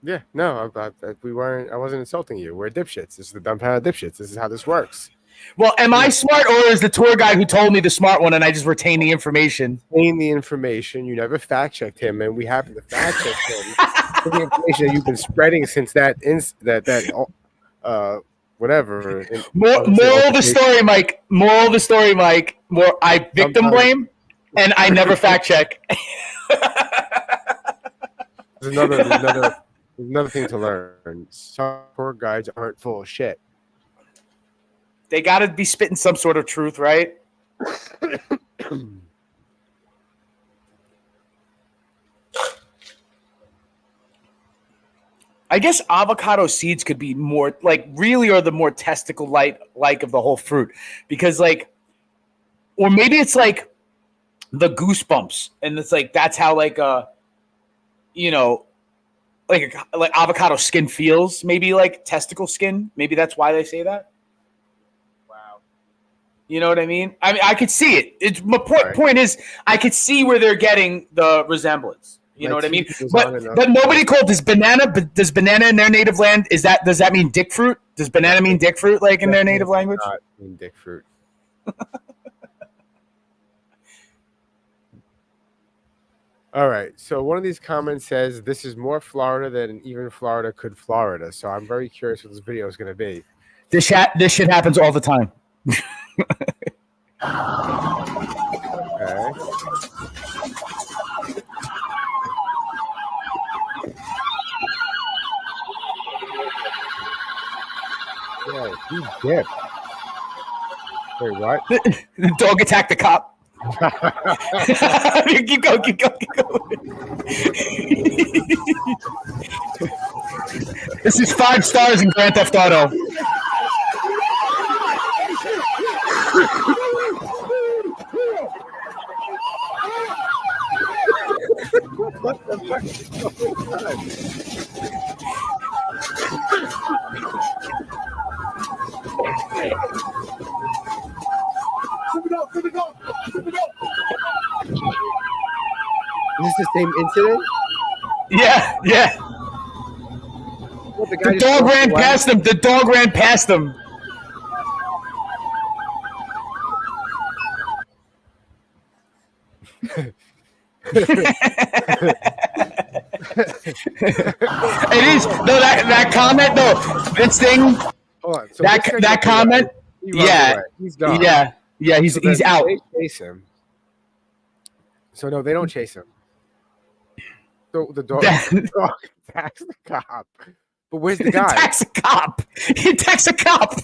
Yeah, no, I wasn't insulting you. We're dipshits. This is the Dumbfounded Dipshits. This is how this works. Well, am I smart, or is the tour guide who told me the smart one and I just retain the information? Retain the information. You never fact checked him, and we happen to fact check him. The information that you've been spreading since that whatever. Moral of the story, Mike. Moral of the story, Mike. I victim blame, and I never fact check. There's another thing to learn. Some tour guides aren't full of shit. They got to be spitting some sort of truth, right? I guess avocado seeds could be more like really are the more testicle like of the whole fruit because like, or maybe it's like the goosebumps and it's like that's how like like avocado skin feels. Maybe like testicle skin. Maybe that's why they say that. Wow. You know what I mean? I mean I could see it. It's my Right. point is I could see where they're getting the resemblance. You know what I mean? But nobody called this banana. But does banana in their native land does that mean dick fruit? Does banana mean dick fruit like in their native language? Not mean dick fruit. All right. So one of these comments says this is more Florida than even Florida could Florida. So I'm very curious what this video is going to be. This shit happens all the time. Okay. Yeah, he dipped. Wait, what? The dog attacked the cop. keep going. This is 5 stars in Grand Theft Auto. What the fuck is going on? Is this the same incident? Yeah. What, The dog ran past him. The dog ran past him. It is that comment though. This thing. Hold on. So That comment. Yeah. He's gone. Yeah. He's So then out. They chase him. So no, they don't chase him. So the dog attacks the cop. But where's the guy? Attacks a cop. He attacks a cop.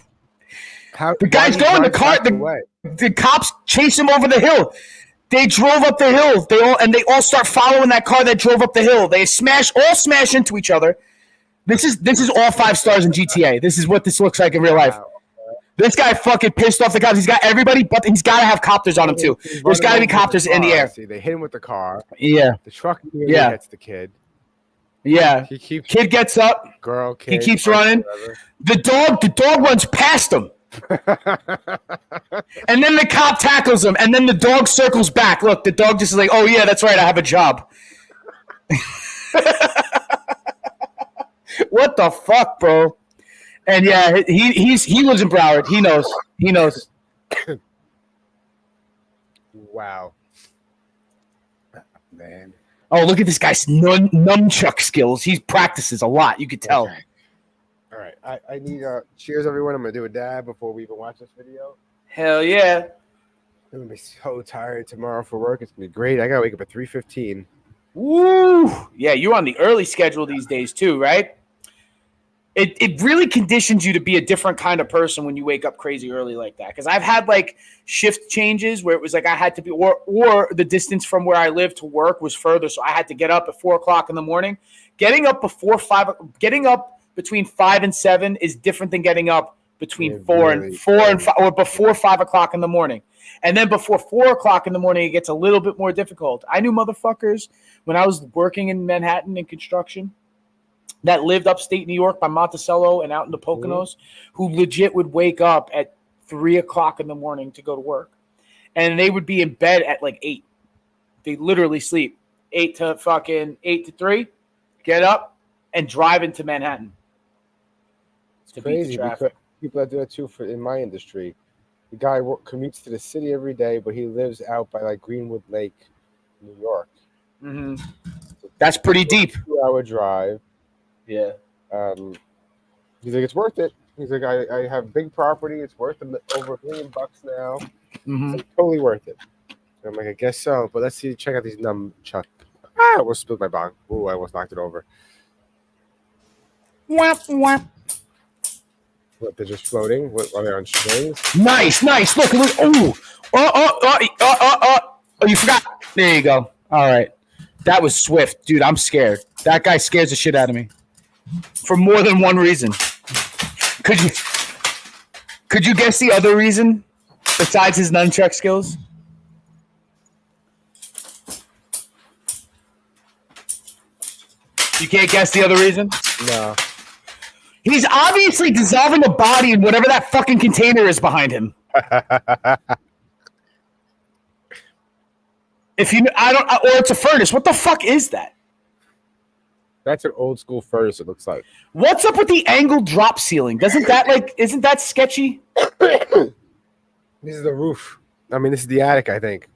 The guy's why did he going. The drive car. back away? The cops chase him over the hill. They drove up the hill. They all start following that car that drove up the hill. They smash into each other. This is all 5 stars in GTA. This is what this looks like in real life. Wow. This guy fucking pissed off the cops. He's got everybody, but he's got to have copters on him too. He's There's got to be running over copters in the car. air. See, they hit him with the car. Yeah, The truck nearly Yeah. hits the kid. yeah. He keeps Kid gets up. girl. Kid, He keeps running. The dog runs past him, and then the cop tackles him, and then the dog circles back. Look, the dog just is like, "Oh yeah, that's right, I have a job." What the fuck, bro? And yeah, he lives in Broward. He knows. Wow. Man. Oh, look at this guy's nunchuck skills. He practices a lot. You could tell. Okay. All right. I need cheers, everyone. I'm gonna do a dab before we even watch this video. Hell yeah. I'm gonna be so tired tomorrow for work. It's gonna be great. I gotta wake up at 3:15. Woo! Yeah, you're on the early schedule these days too, right? It really conditions you to be a different kind of person when you wake up crazy early like that. Because I've had like shift changes where it was like I had to be, or the distance from where I live to work was further, so I had to get up at 4 o'clock in the morning. Getting up between 5 and 7 is different than getting up between 4 and 5, or before 5 o'clock in the morning. And then before 4 o'clock in the morning, it gets a little bit more difficult. I knew motherfuckers when I was working in Manhattan in construction that lived upstate New York by Monticello and out in the Poconos, who legit would wake up at 3 o'clock in the morning to go to work. And they would be in bed at like 8. They literally sleep 8 to 3, get up and drive into Manhattan. It's crazy because people that do that too in my industry. The guy commutes to the city every day, but he lives out by like Greenwood Lake, New York. Mm-hmm. That's pretty deep. 2-hour drive. Yeah. He's like, it's worth it. He's like, I have big property. It's worth over $1 million now. Mhm. It's totally worth it. And I'm like, I guess so. But let's see. Check out these nunchuck. I almost spilled my bong. Ooh, I almost knocked it over. Whap, whap. What? They're just floating. What? Are they on strings? Nice. Look. Oh, you forgot. There you go. All right. That was swift. Dude, I'm scared. That guy scares the shit out of me. For more than one reason. Could you guess the other reason besides his nunchuck skills? You can't guess the other reason? No. He's obviously dissolving a body in whatever that fucking container is behind him. If you, I don't, or it's a furnace. What the fuck is that? That's an old school furnace. It looks like. What's up with the angled drop ceiling? Isn't that sketchy? This is the roof. I mean, this is the attic. I think.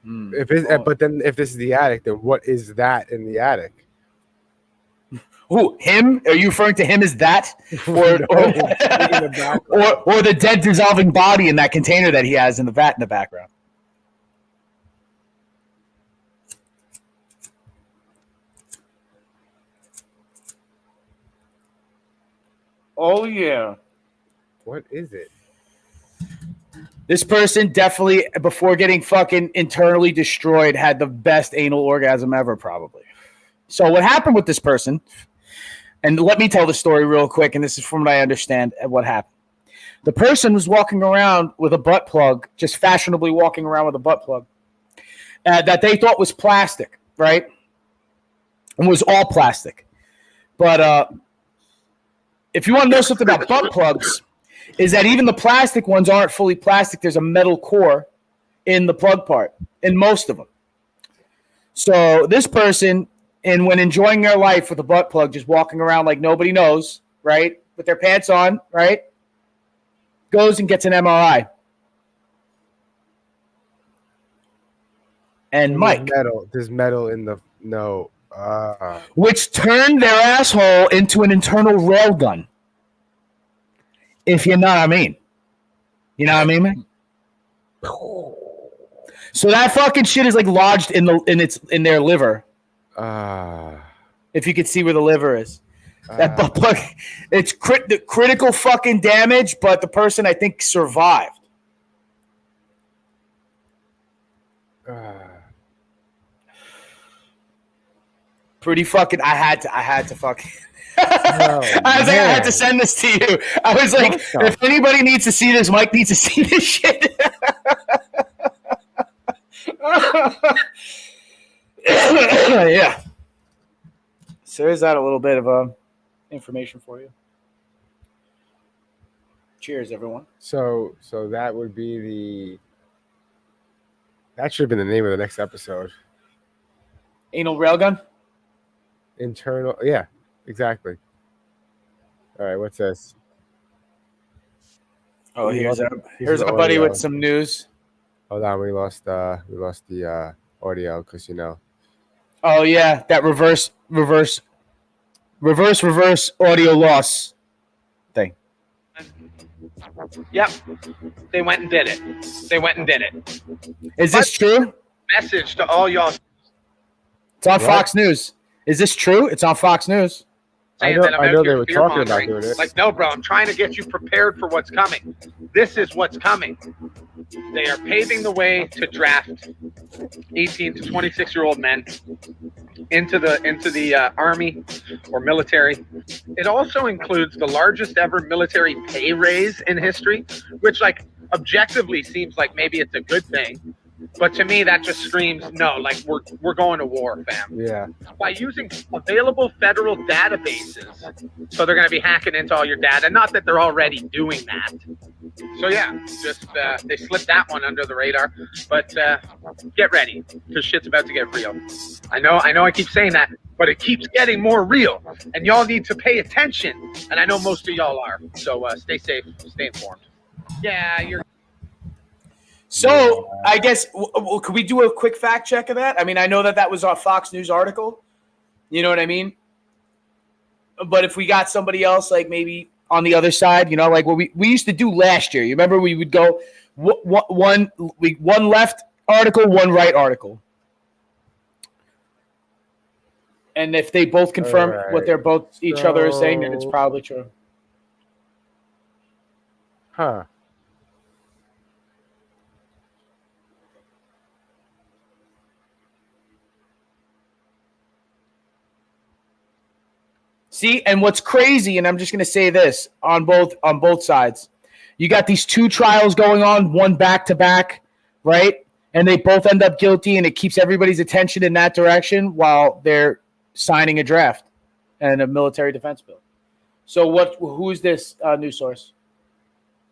But then, if this is the attic, then what is that in the attic? Who? Him? Are you referring to him as that, or the dead dissolving body in that container that he has in the vat in the background? Oh yeah. What is it? This person definitely, before getting fucking internally destroyed, had the best anal orgasm ever, probably. So what happened with this person? And let me tell the story real quick, and this is from what I understand what happened. The person was walking around with a butt plug, just fashionably walking around with a butt plug, that they thought was plastic, right? It was all plastic. But if you want to know something about butt plugs, is that even the plastic ones aren't fully plastic. There's a metal core in the plug part, in most of them. So this person, and when enjoying their life with a butt plug, just walking around like nobody knows, right, with their pants on, right, goes and gets an MRI. And Mike, there's metal in the which turned their asshole into an internal rail gun. If you know what I mean. You know what I mean, man? So that fucking shit is like lodged in their liver. If you could see where the liver is. That butt plug, it's critical fucking damage, but the person I think survived. Pretty fucking. I had to fucking. I had to send this to you. I was like, if anybody needs to see this, Mike needs to see this shit. Yeah. So there's that a little bit of information for you. Cheers, everyone. So that would be that should have been the name of the next episode. Anal railgun? Internal, yeah, exactly. All right, what's this? Oh, here's our buddy with some news. Hold on, we lost the audio because Oh yeah, that reverse audio loss thing. Yep. They went and did it. Is this true? Message to all y'all. It's on Fox News. Is this true? It's on Fox News. I know they were talking about doing it. Like, no, bro, I'm trying to get you prepared for what's coming. This is what's coming. They are paving the way to draft 18 to 26-year-old men into the army or military. It also includes the largest ever military pay raise in history, which, like, objectively seems like maybe it's a good thing. But to me, that just screams, no, like we're going to war, fam. Yeah. By using available federal databases, so they're going to be hacking into all your data. Not that they're already doing that. So yeah, just they slipped that one under the radar. But get ready, because shit's about to get real. I know I keep saying that, but it keeps getting more real, and y'all need to pay attention. And I know most of y'all are. So stay safe, stay informed. Yeah, you're. So I guess could we do a quick fact check of that? I mean, I know that was a Fox News article. You know what I mean? But if we got somebody else, like maybe on the other side, you know, like what we used to do last year. You remember we would go one left article, one right article. And if they both confirm what they're both each other is saying, then it's probably true. Huh. See, and what's crazy, and I'm just going to say this on both sides, you got these two trials going on, one back to back, right? And they both end up guilty, and it keeps everybody's attention in that direction while they're signing a draft and a military defense bill. So, who is this news source?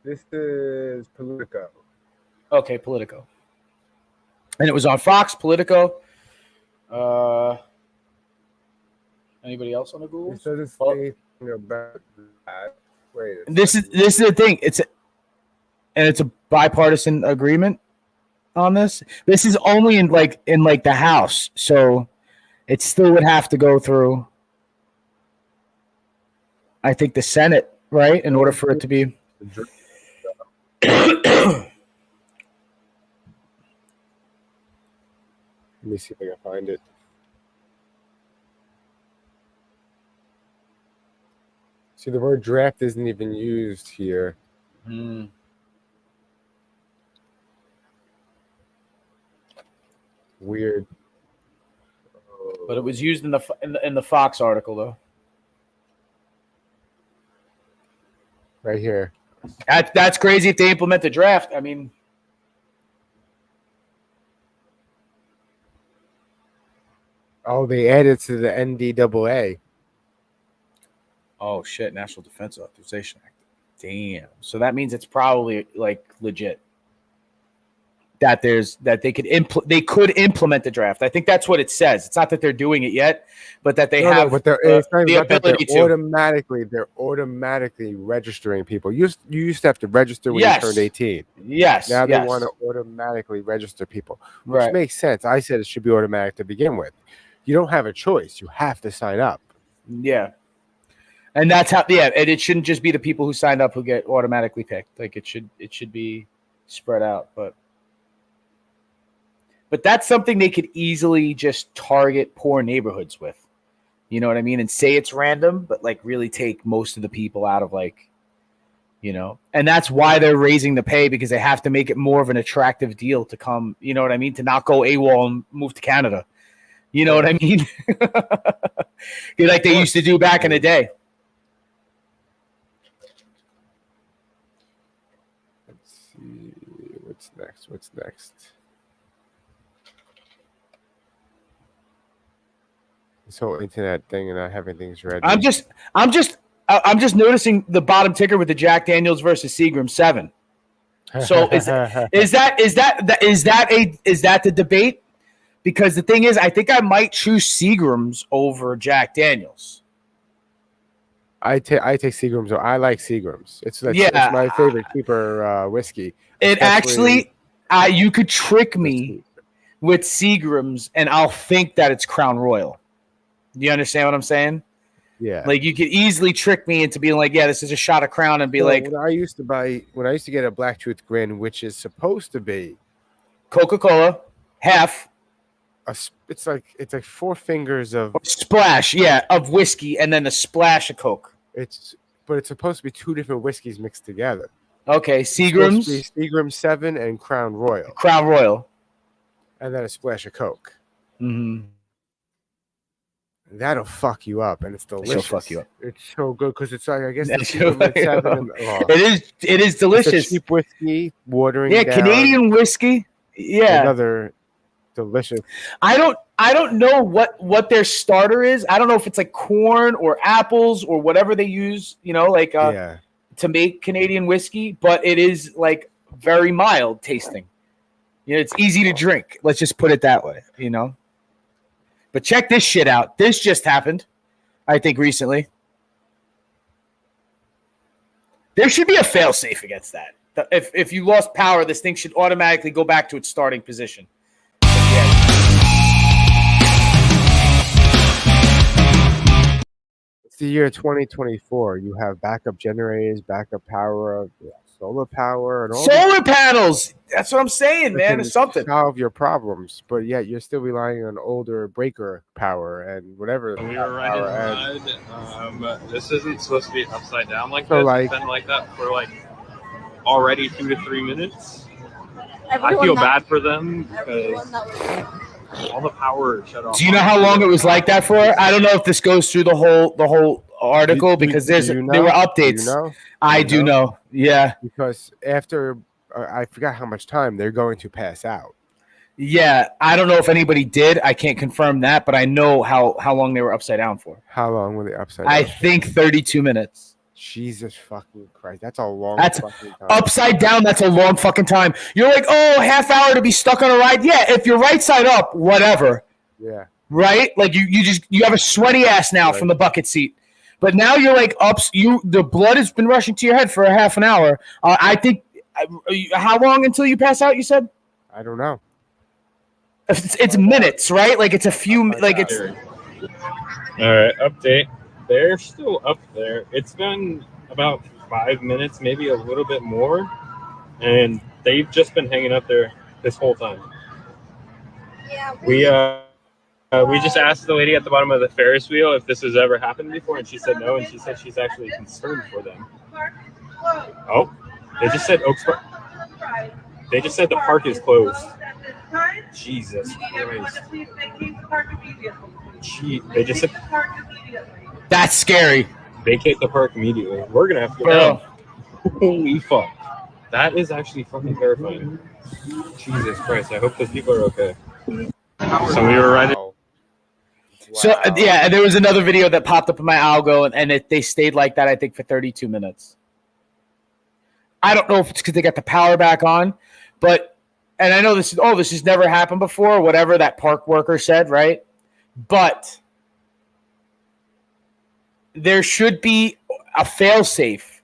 This is Politico. Okay, Politico, and it was on Fox, Politico. Anybody else on the Google? It doesn't say anything about that. Wait. This is the thing. It's a bipartisan agreement on this. This is only in the House, so it still would have to go through, I think, the Senate, right, in order for it to be. Let me see if I can find it. See, the word draft isn't even used here. Weird. But it was used in the Fox article, though. Right here. That's crazy if they implement the draft. I mean, oh, they added to the NDAA. oh shit, National Defense Authorization Act. Damn. So that means it's probably like legit. That they could implement the draft. I think that's what it says. It's not that they're doing it yet, but that they have but it's not the even about that. ability to. They're automatically registering people. You used to have to register when Yes. you turned 18. Yes. Now they yes. want to automatically register people, which Right. makes sense. I said it should be automatic to begin with. You don't have a choice. You have to sign up. Yeah. And that's how. Yeah, and it shouldn't just be the people who signed up who get automatically picked. Like it should be spread out, But that's something they could easily just target poor neighborhoods with. You know what I mean? And say it's random, but like really take most of the people out of and that's why they're raising the pay, because they have to make it more of an attractive deal to come, you know what I mean? To not go AWOL and move to Canada. You know what I mean? Like they used to do back in the day. Let's see what's next. This whole internet thing and not having things ready. I'm just noticing the bottom ticker with the Jack Daniels versus Seagram 7. So is that the debate? Because the thing is, I think I might choose Seagrams over Jack Daniels. I take Seagrams. I like Seagrams. It's my favorite cheaper whiskey. It actually, you could trick me with Seagrams, and I'll think that it's Crown Royal. Do you understand what I'm saying? Yeah. Like you could easily trick me into being like, yeah, this is a shot of Crown, and be like, when I used to get a Black Truth Grin, which is supposed to be Coca-Cola, half. It's like 4 fingers of splash, of whiskey, and then a splash of Coke. But it's supposed to be 2 different whiskeys mixed together. Okay, Seagrams, Seagram 7 and Crown Royal. Crown Royal, and then a splash of Coke. Mm-hmm. That'll fuck you up, and it's delicious. It'll fuck you up. It's so good because it's like, I guess it is delicious. It's a cheap whiskey, watering down. Canadian whiskey. Yeah, another delicious. I don't know what their starter is. I don't know if it's like corn or apples or whatever they use, to make Canadian whiskey, but it is like very mild tasting. It's easy to drink. Let's just put it that way, But check this shit out. This just happened, I think, recently. There should be a fail-safe against that. If you lost power, this thing should automatically go back to its starting position. It's the year 2024. You have backup generators, backup power, solar power, and all Solar panels. That's what I'm saying, that man. can It's something. solve your problems, but yet you're still relying on older breaker power and whatever. We were riding a ride. This isn't supposed to be upside down like So, this. like- It's been like that for like already 2 to 3 minutes. I Everyone feel that- bad for them everyone because that was- all the power shut off. Do you know how long it was like that for? I don't know if this goes through the whole article because there were updates. Do you know? I do know. Yeah. Because after I forgot how much time they're going to pass out. Yeah. I don't know if anybody did. I can't confirm that, but I know how long they were upside down for. How long were they upside I down? think 32 minutes. Jesus fucking Christ. That's a long That's fucking time. upside down. That's a long fucking time. You're like, oh, half hour to be stuck on a ride. Yeah. If you're right side up, whatever. Yeah. Right? Like you have a sweaty ass now from the bucket seat. But now you're like the blood has been rushing to your head for a half an hour. I think how long until you pass out, you said? I don't know. It's minutes, right? Like it's a few like it's All right, update. They're still up there. It's been about 5 minutes, maybe a little bit more, and they've just been hanging up there this whole time. Yeah, We just asked the lady at the bottom of the Ferris wheel if this has ever happened before, and she said no, and she said she's actually concerned for them. Oh, they just said Oaks Park. They just said the park is closed. Jesus Christ. They just said that's scary. Vacate the park immediately. We're gonna have to go down. Holy fuck. That is actually fucking terrifying. Jesus Christ, I hope those people are okay. So we were riding. So yeah, there was another video that popped up in my algo, and they stayed like that, I think, for 32 minutes. I don't know if it's because they got the power back on, and I know this has never happened before, whatever that park worker said, right? But there should be a fail-safe.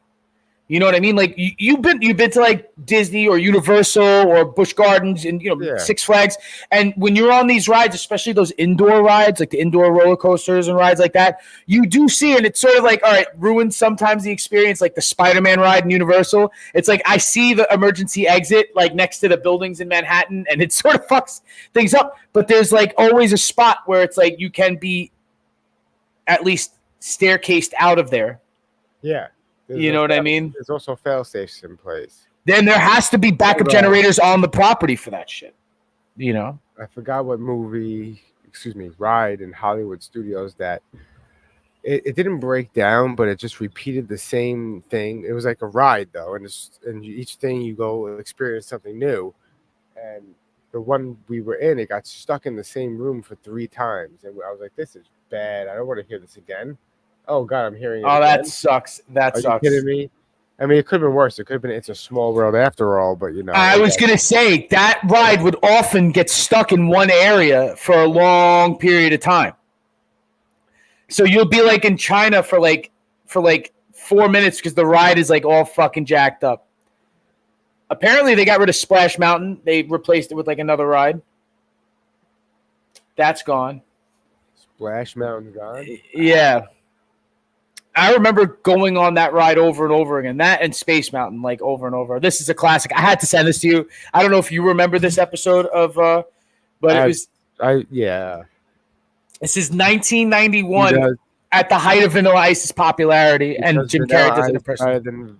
You know what I mean? Like you've been to like Disney or Universal or Busch Gardens and Six Flags, and when you're on these rides, especially those indoor rides, like the indoor roller coasters and rides like that, you do see, and it's sort of like, all right, ruins sometimes the experience, like the Spider-Man ride in Universal. It's like I see the emergency exit like next to the buildings in Manhattan, and it sort of fucks things up. But there's like always a spot where it's like you can be at least staircased out of there. Yeah. You know what I mean? There's also fail safes in place. Then there has to be backup generators on the property for that shit. You know? I forgot what ride in Hollywood Studios that it didn't break down, but it just repeated the same thing. It was like a ride though, and each thing you go experience something new. And the one we were in, it got stuck in the same room for 3 times, and I was like, "This is bad. I don't want to hear this again." Oh God, I'm hearing it. Oh, again. that sucks. That sucks. Are you kidding me? I mean, it could have been worse. It could have been It's a Small World after all, but you know. I was gonna say that ride would often get stuck in one area for a long period of time. So you'll be like in China for like 4 minutes because the ride is like all fucking jacked up. Apparently, they got rid of Splash Mountain. They replaced it with like another ride. That's gone. Splash Mountain gone? Yeah. I remember going on that ride over and over again. That and Space Mountain, like over and over. This is a classic. I had to send this to you. I don't know if you remember this episode of, but it was. This is 1991 at the height of Vanilla Ice's popularity, and Jim Carrey does it in person. Better than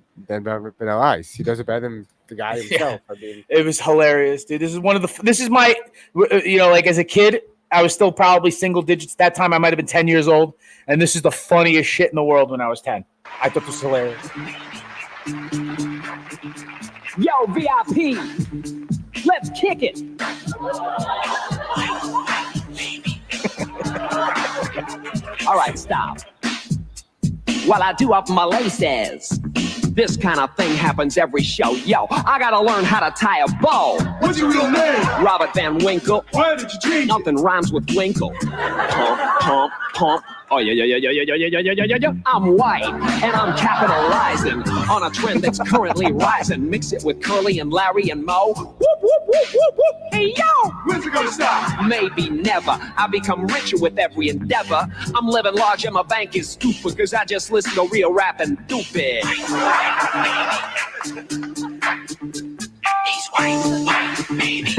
Vanilla Ice. He does it better than the guy himself. I mean, it was hilarious, dude. This is my, like as a kid, I was still probably single digits. That time I might have been 10 years old. And this is the funniest shit in the world when I was 10. I thought this was hilarious. Yo, VIP, let's kick it. All right, stop. While I do up my laces, this kind of thing happens every show. Yo, I gotta learn how to tie a bow. What's your real name? Robert Van Winkle. Why did you change? Nothing rhymes with Winkle. Pump, pump, pump. Oh, yeah. I'm white, and I'm capitalizing on a trend that's currently rising. Mix it with Curly and Larry and Mo. Whoop, whoop, whoop, whoop, whoop. Hey, yo! When's it gonna stop? Maybe never. I become richer with every endeavor. I'm living large and my bank is stupid, because I just listen to real rap and stupid. He's white, baby.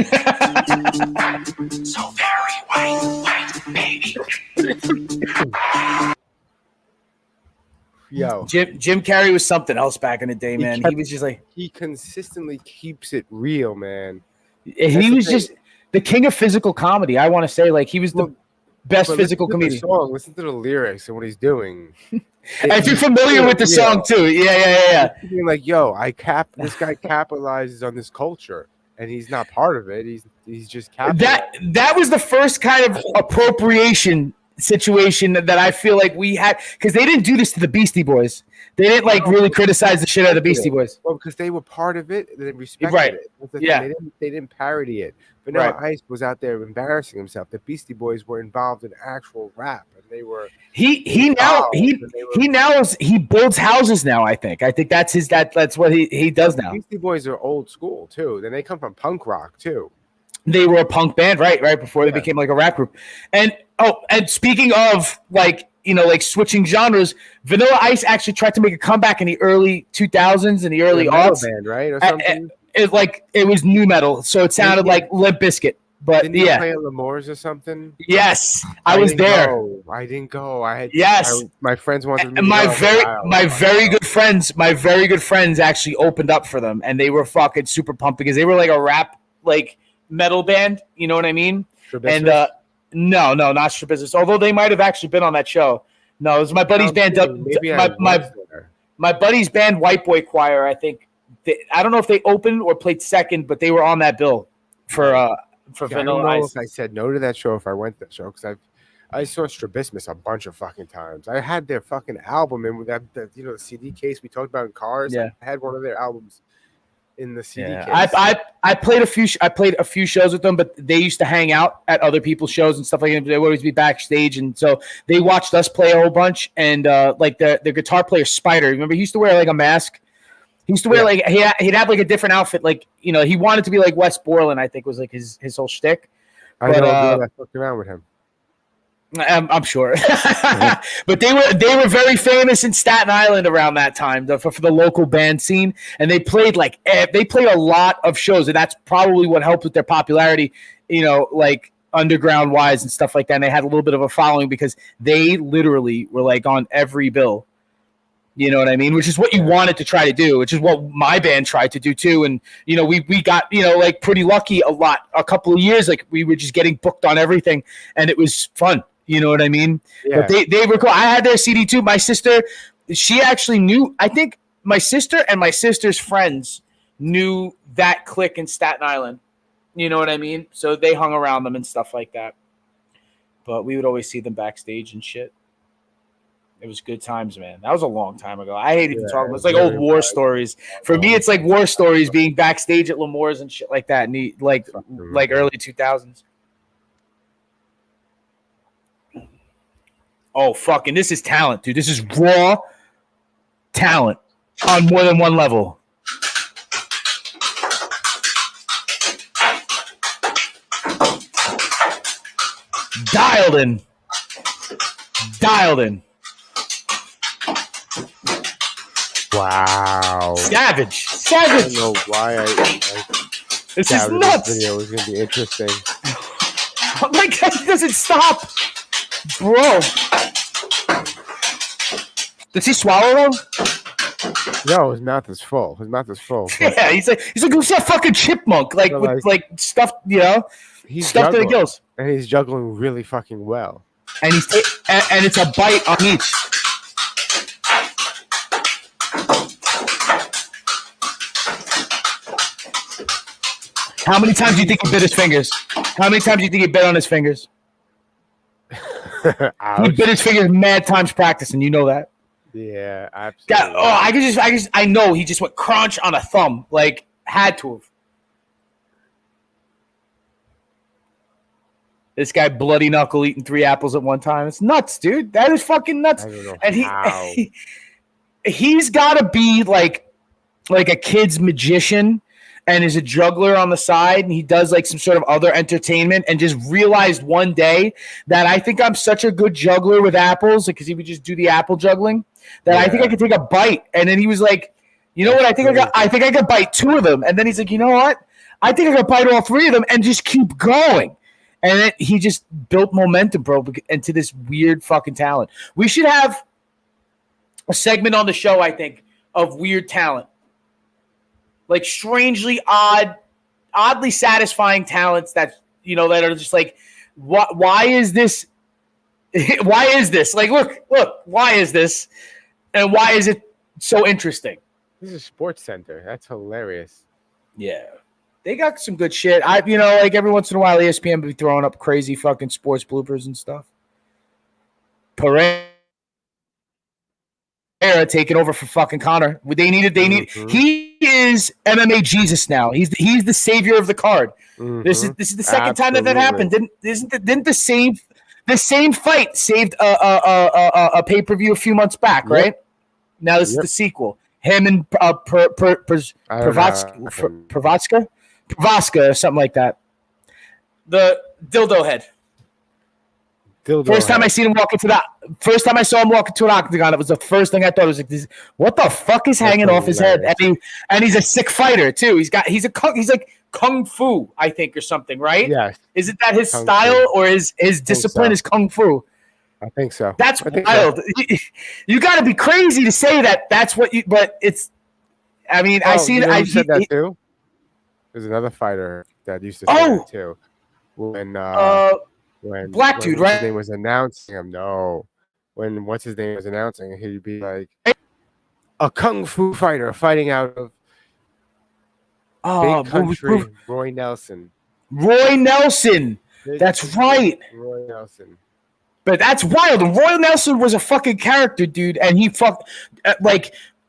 So very white, baby. Yo, Jim Carrey was something else back in the day, man. He was just like, he consistently keeps it real, man. he was just the king of physical comedy. I want to say, like, he was the best physical comedian. Listen to the lyrics and what he's doing. If you're familiar with the song too, yeah. Being like, yo, this guy capitalizes on this culture, and he's not part of it. He's just capitalizing. That was the first kind of appropriation situation that I feel like we had, because they didn't do this to the Beastie Boys. They didn't really criticize the shit out of the Beastie Boys. Well, because they were part of it, they respected it. Yeah. They didn't parody it. But now Ice was out there embarrassing himself. The Beastie Boys were involved in actual rap, and they were. He builds houses now. I think that's what he does now. Beastie Boys are old school too. Then they come from punk rock too. They were a punk band, right before they became like a rap group. And speaking of like switching genres, Vanilla Ice actually tried to make a comeback in the early 2000s and the early aughts, band, right, or something. It was new metal, so it sounded like Limp Bizkit. But didn't you play at L'Amour's or something? Yes, I was there. I didn't go. My friends wanted me. And my very good friends actually opened up for them, and they were fucking super pumped because they were like a rap like metal band. You know what I mean? And no, not Strabismus. Although they might have actually been on that show. No, it was my buddy's band. My buddy's band, White Boy Choir. I think. I don't know if they opened or played second, but they were on that bill for Vanilla Ice. I don't know if I said no to that show if I went to that show, because I saw Strabismus a bunch of fucking times. I had their fucking album in with that the CD case we talked about in cars. Yeah. I had one of their albums in the CD case. I played a few shows with them, but they used to hang out at other people's shows and stuff like that. They would always be backstage, and so they watched us play a whole bunch. And like the guitar player Spider, remember he used to wear like a mask. He used to wear like he'd have like a different outfit, like he wanted to be like Wes Borland, I think was like his whole shtick. I fucked around with him. I'm sure, but they were very famous in Staten Island around that time for the local band scene, and they played a lot of shows, and that's probably what helped with their popularity, like underground wise and stuff like that. And they had a little bit of a following because they literally were like on every bill. You know what I mean? Which is what you wanted to try to do, which is what my band tried to do too. And, we got, like pretty lucky a couple of years. Like we were just getting booked on everything, and it was fun. You know what I mean? Yeah. But they were cool. I had their CD too. My sister, she actually knew, I think my sister and my sister's friends knew that clique in Staten Island. You know what I mean? So they hung around them and stuff like that. But we would always see them backstage and shit. It was good times, man. That was a long time ago. I hate even talking. It's like old war stories. For me, it's like war stories, being backstage at L'Amour's and shit like that. And like early 2000s. Oh, fucking! This is talent, dude. This is raw talent on more than one level. Dialed in. Wow. Savage. I don't know why this is nuts. This video is going to be interesting. Oh my God, it doesn't stop. Bro. Does he swallow them? No, his mouth is full. Yeah, he's like who's that fucking chipmunk? Like with like stuffed, he's stuffed to the gills. And he's juggling really fucking well. And and it's a bite on each. How many times do you think he bit his fingers? How many times do you think he bit on his fingers? He bit his fingers mad times practicing. You know that? Yeah, absolutely. God, I know he just went crunch on a thumb. Like, had to have. This guy bloody knuckle eating 3 apples at one time. It's nuts, dude. That is fucking nuts. I don't know And how. he's got to be like a kid's magician and is a juggler on the side, and he does like some sort of other entertainment, and just realized one day that I think I'm such a good juggler with apples, because he would just do the apple juggling, that I think I could take a bite. And then he was like, you know what? I think I could bite 2 of them. And then he's like, you know what? I think I could bite all 3 of them and just keep going. And he just built momentum, bro, into this weird fucking talent. We should have a segment on the show, I think, of weird talent. Like strangely oddly satisfying talents that, you know, that are just like, why is this? Why is this? Like, look, why is this? And why is it so interesting? This is Sports Center. That's hilarious. Yeah. They got some good shit. Like every once in a while, ESPN be throwing up crazy fucking sports bloopers and stuff. Pereira taking over for fucking Connor. He is MMA Jesus now. He's the savior of the card. This is the second time that happened. Didn't the same fight saved a pay-per-view a few months back, right? Now this is the sequel. Him and Provatska or something like that. The dildo head. First time I saw him walk into an octagon, it was the first thing I thought. Was like, what the fuck is hanging off his head? And he's a sick fighter too. He's like kung fu, I think, or something, right? Yes. Isn't that his style, or his discipline is kung fu? I think so. That's wild. So. You got to be crazy to say that. That's what you. But it's. I mean, I seen. You know I said that too. There's another fighter that used to say that too. When Black dude, right? His name was announcing him. No, when what's his name was announcing, he'd be like a kung fu fighter fighting out of big country. Roy Nelson. That's right. Roy Nelson. But that's wild. And Roy Nelson was a fucking character, dude. And he fucked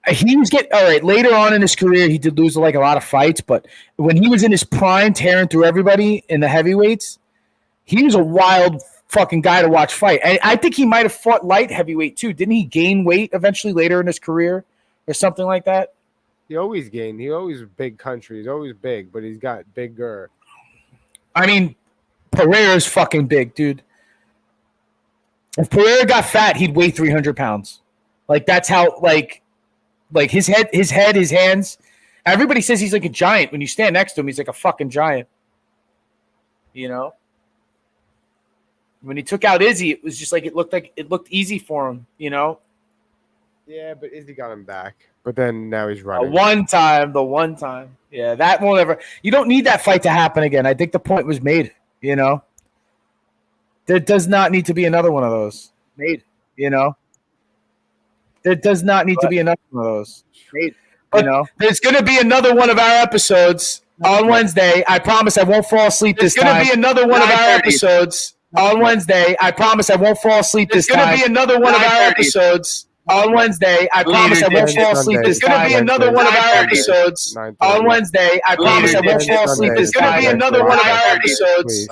he was getting all right. Later on in his career, he did lose like a lot of fights. But when he was in his prime, tearing through everybody in the heavyweights, he was a wild fucking guy to watch fight. And I think he might have fought light heavyweight too. Didn't he gain weight eventually later in his career or something like that? He always gained. He always big country. He's always big, but he's got bigger. I mean, Pereira's fucking big, dude. If Pereira got fat, he'd weigh 300 pounds. Like that's how like his head, his hands. Everybody says he's like a giant. When you stand next to him, he's like a fucking giant. You know? When he took out Izzy, it was just like it looked easy for him, you know? Yeah, but Izzy got him back. But then now he's running. The one time. Yeah, that won't ever. You don't need that fight to happen again. I think the point was made, you know? There does not need to be another one of those made, you know? There does not need to be another one of those made, you know? There's going to be another one of our episodes on Wednesday. I promise I won't fall asleep this time. There's going to be another one of our episodes on Wednesday. I promise I won't fall asleep this time. There's going to be another one of our episodes on Wednesday. I promise I won't fall asleep this time. There's going to be another one of our episodes on Wednesday. I promise I won't fall asleep this time. There's going to be another one of our episodes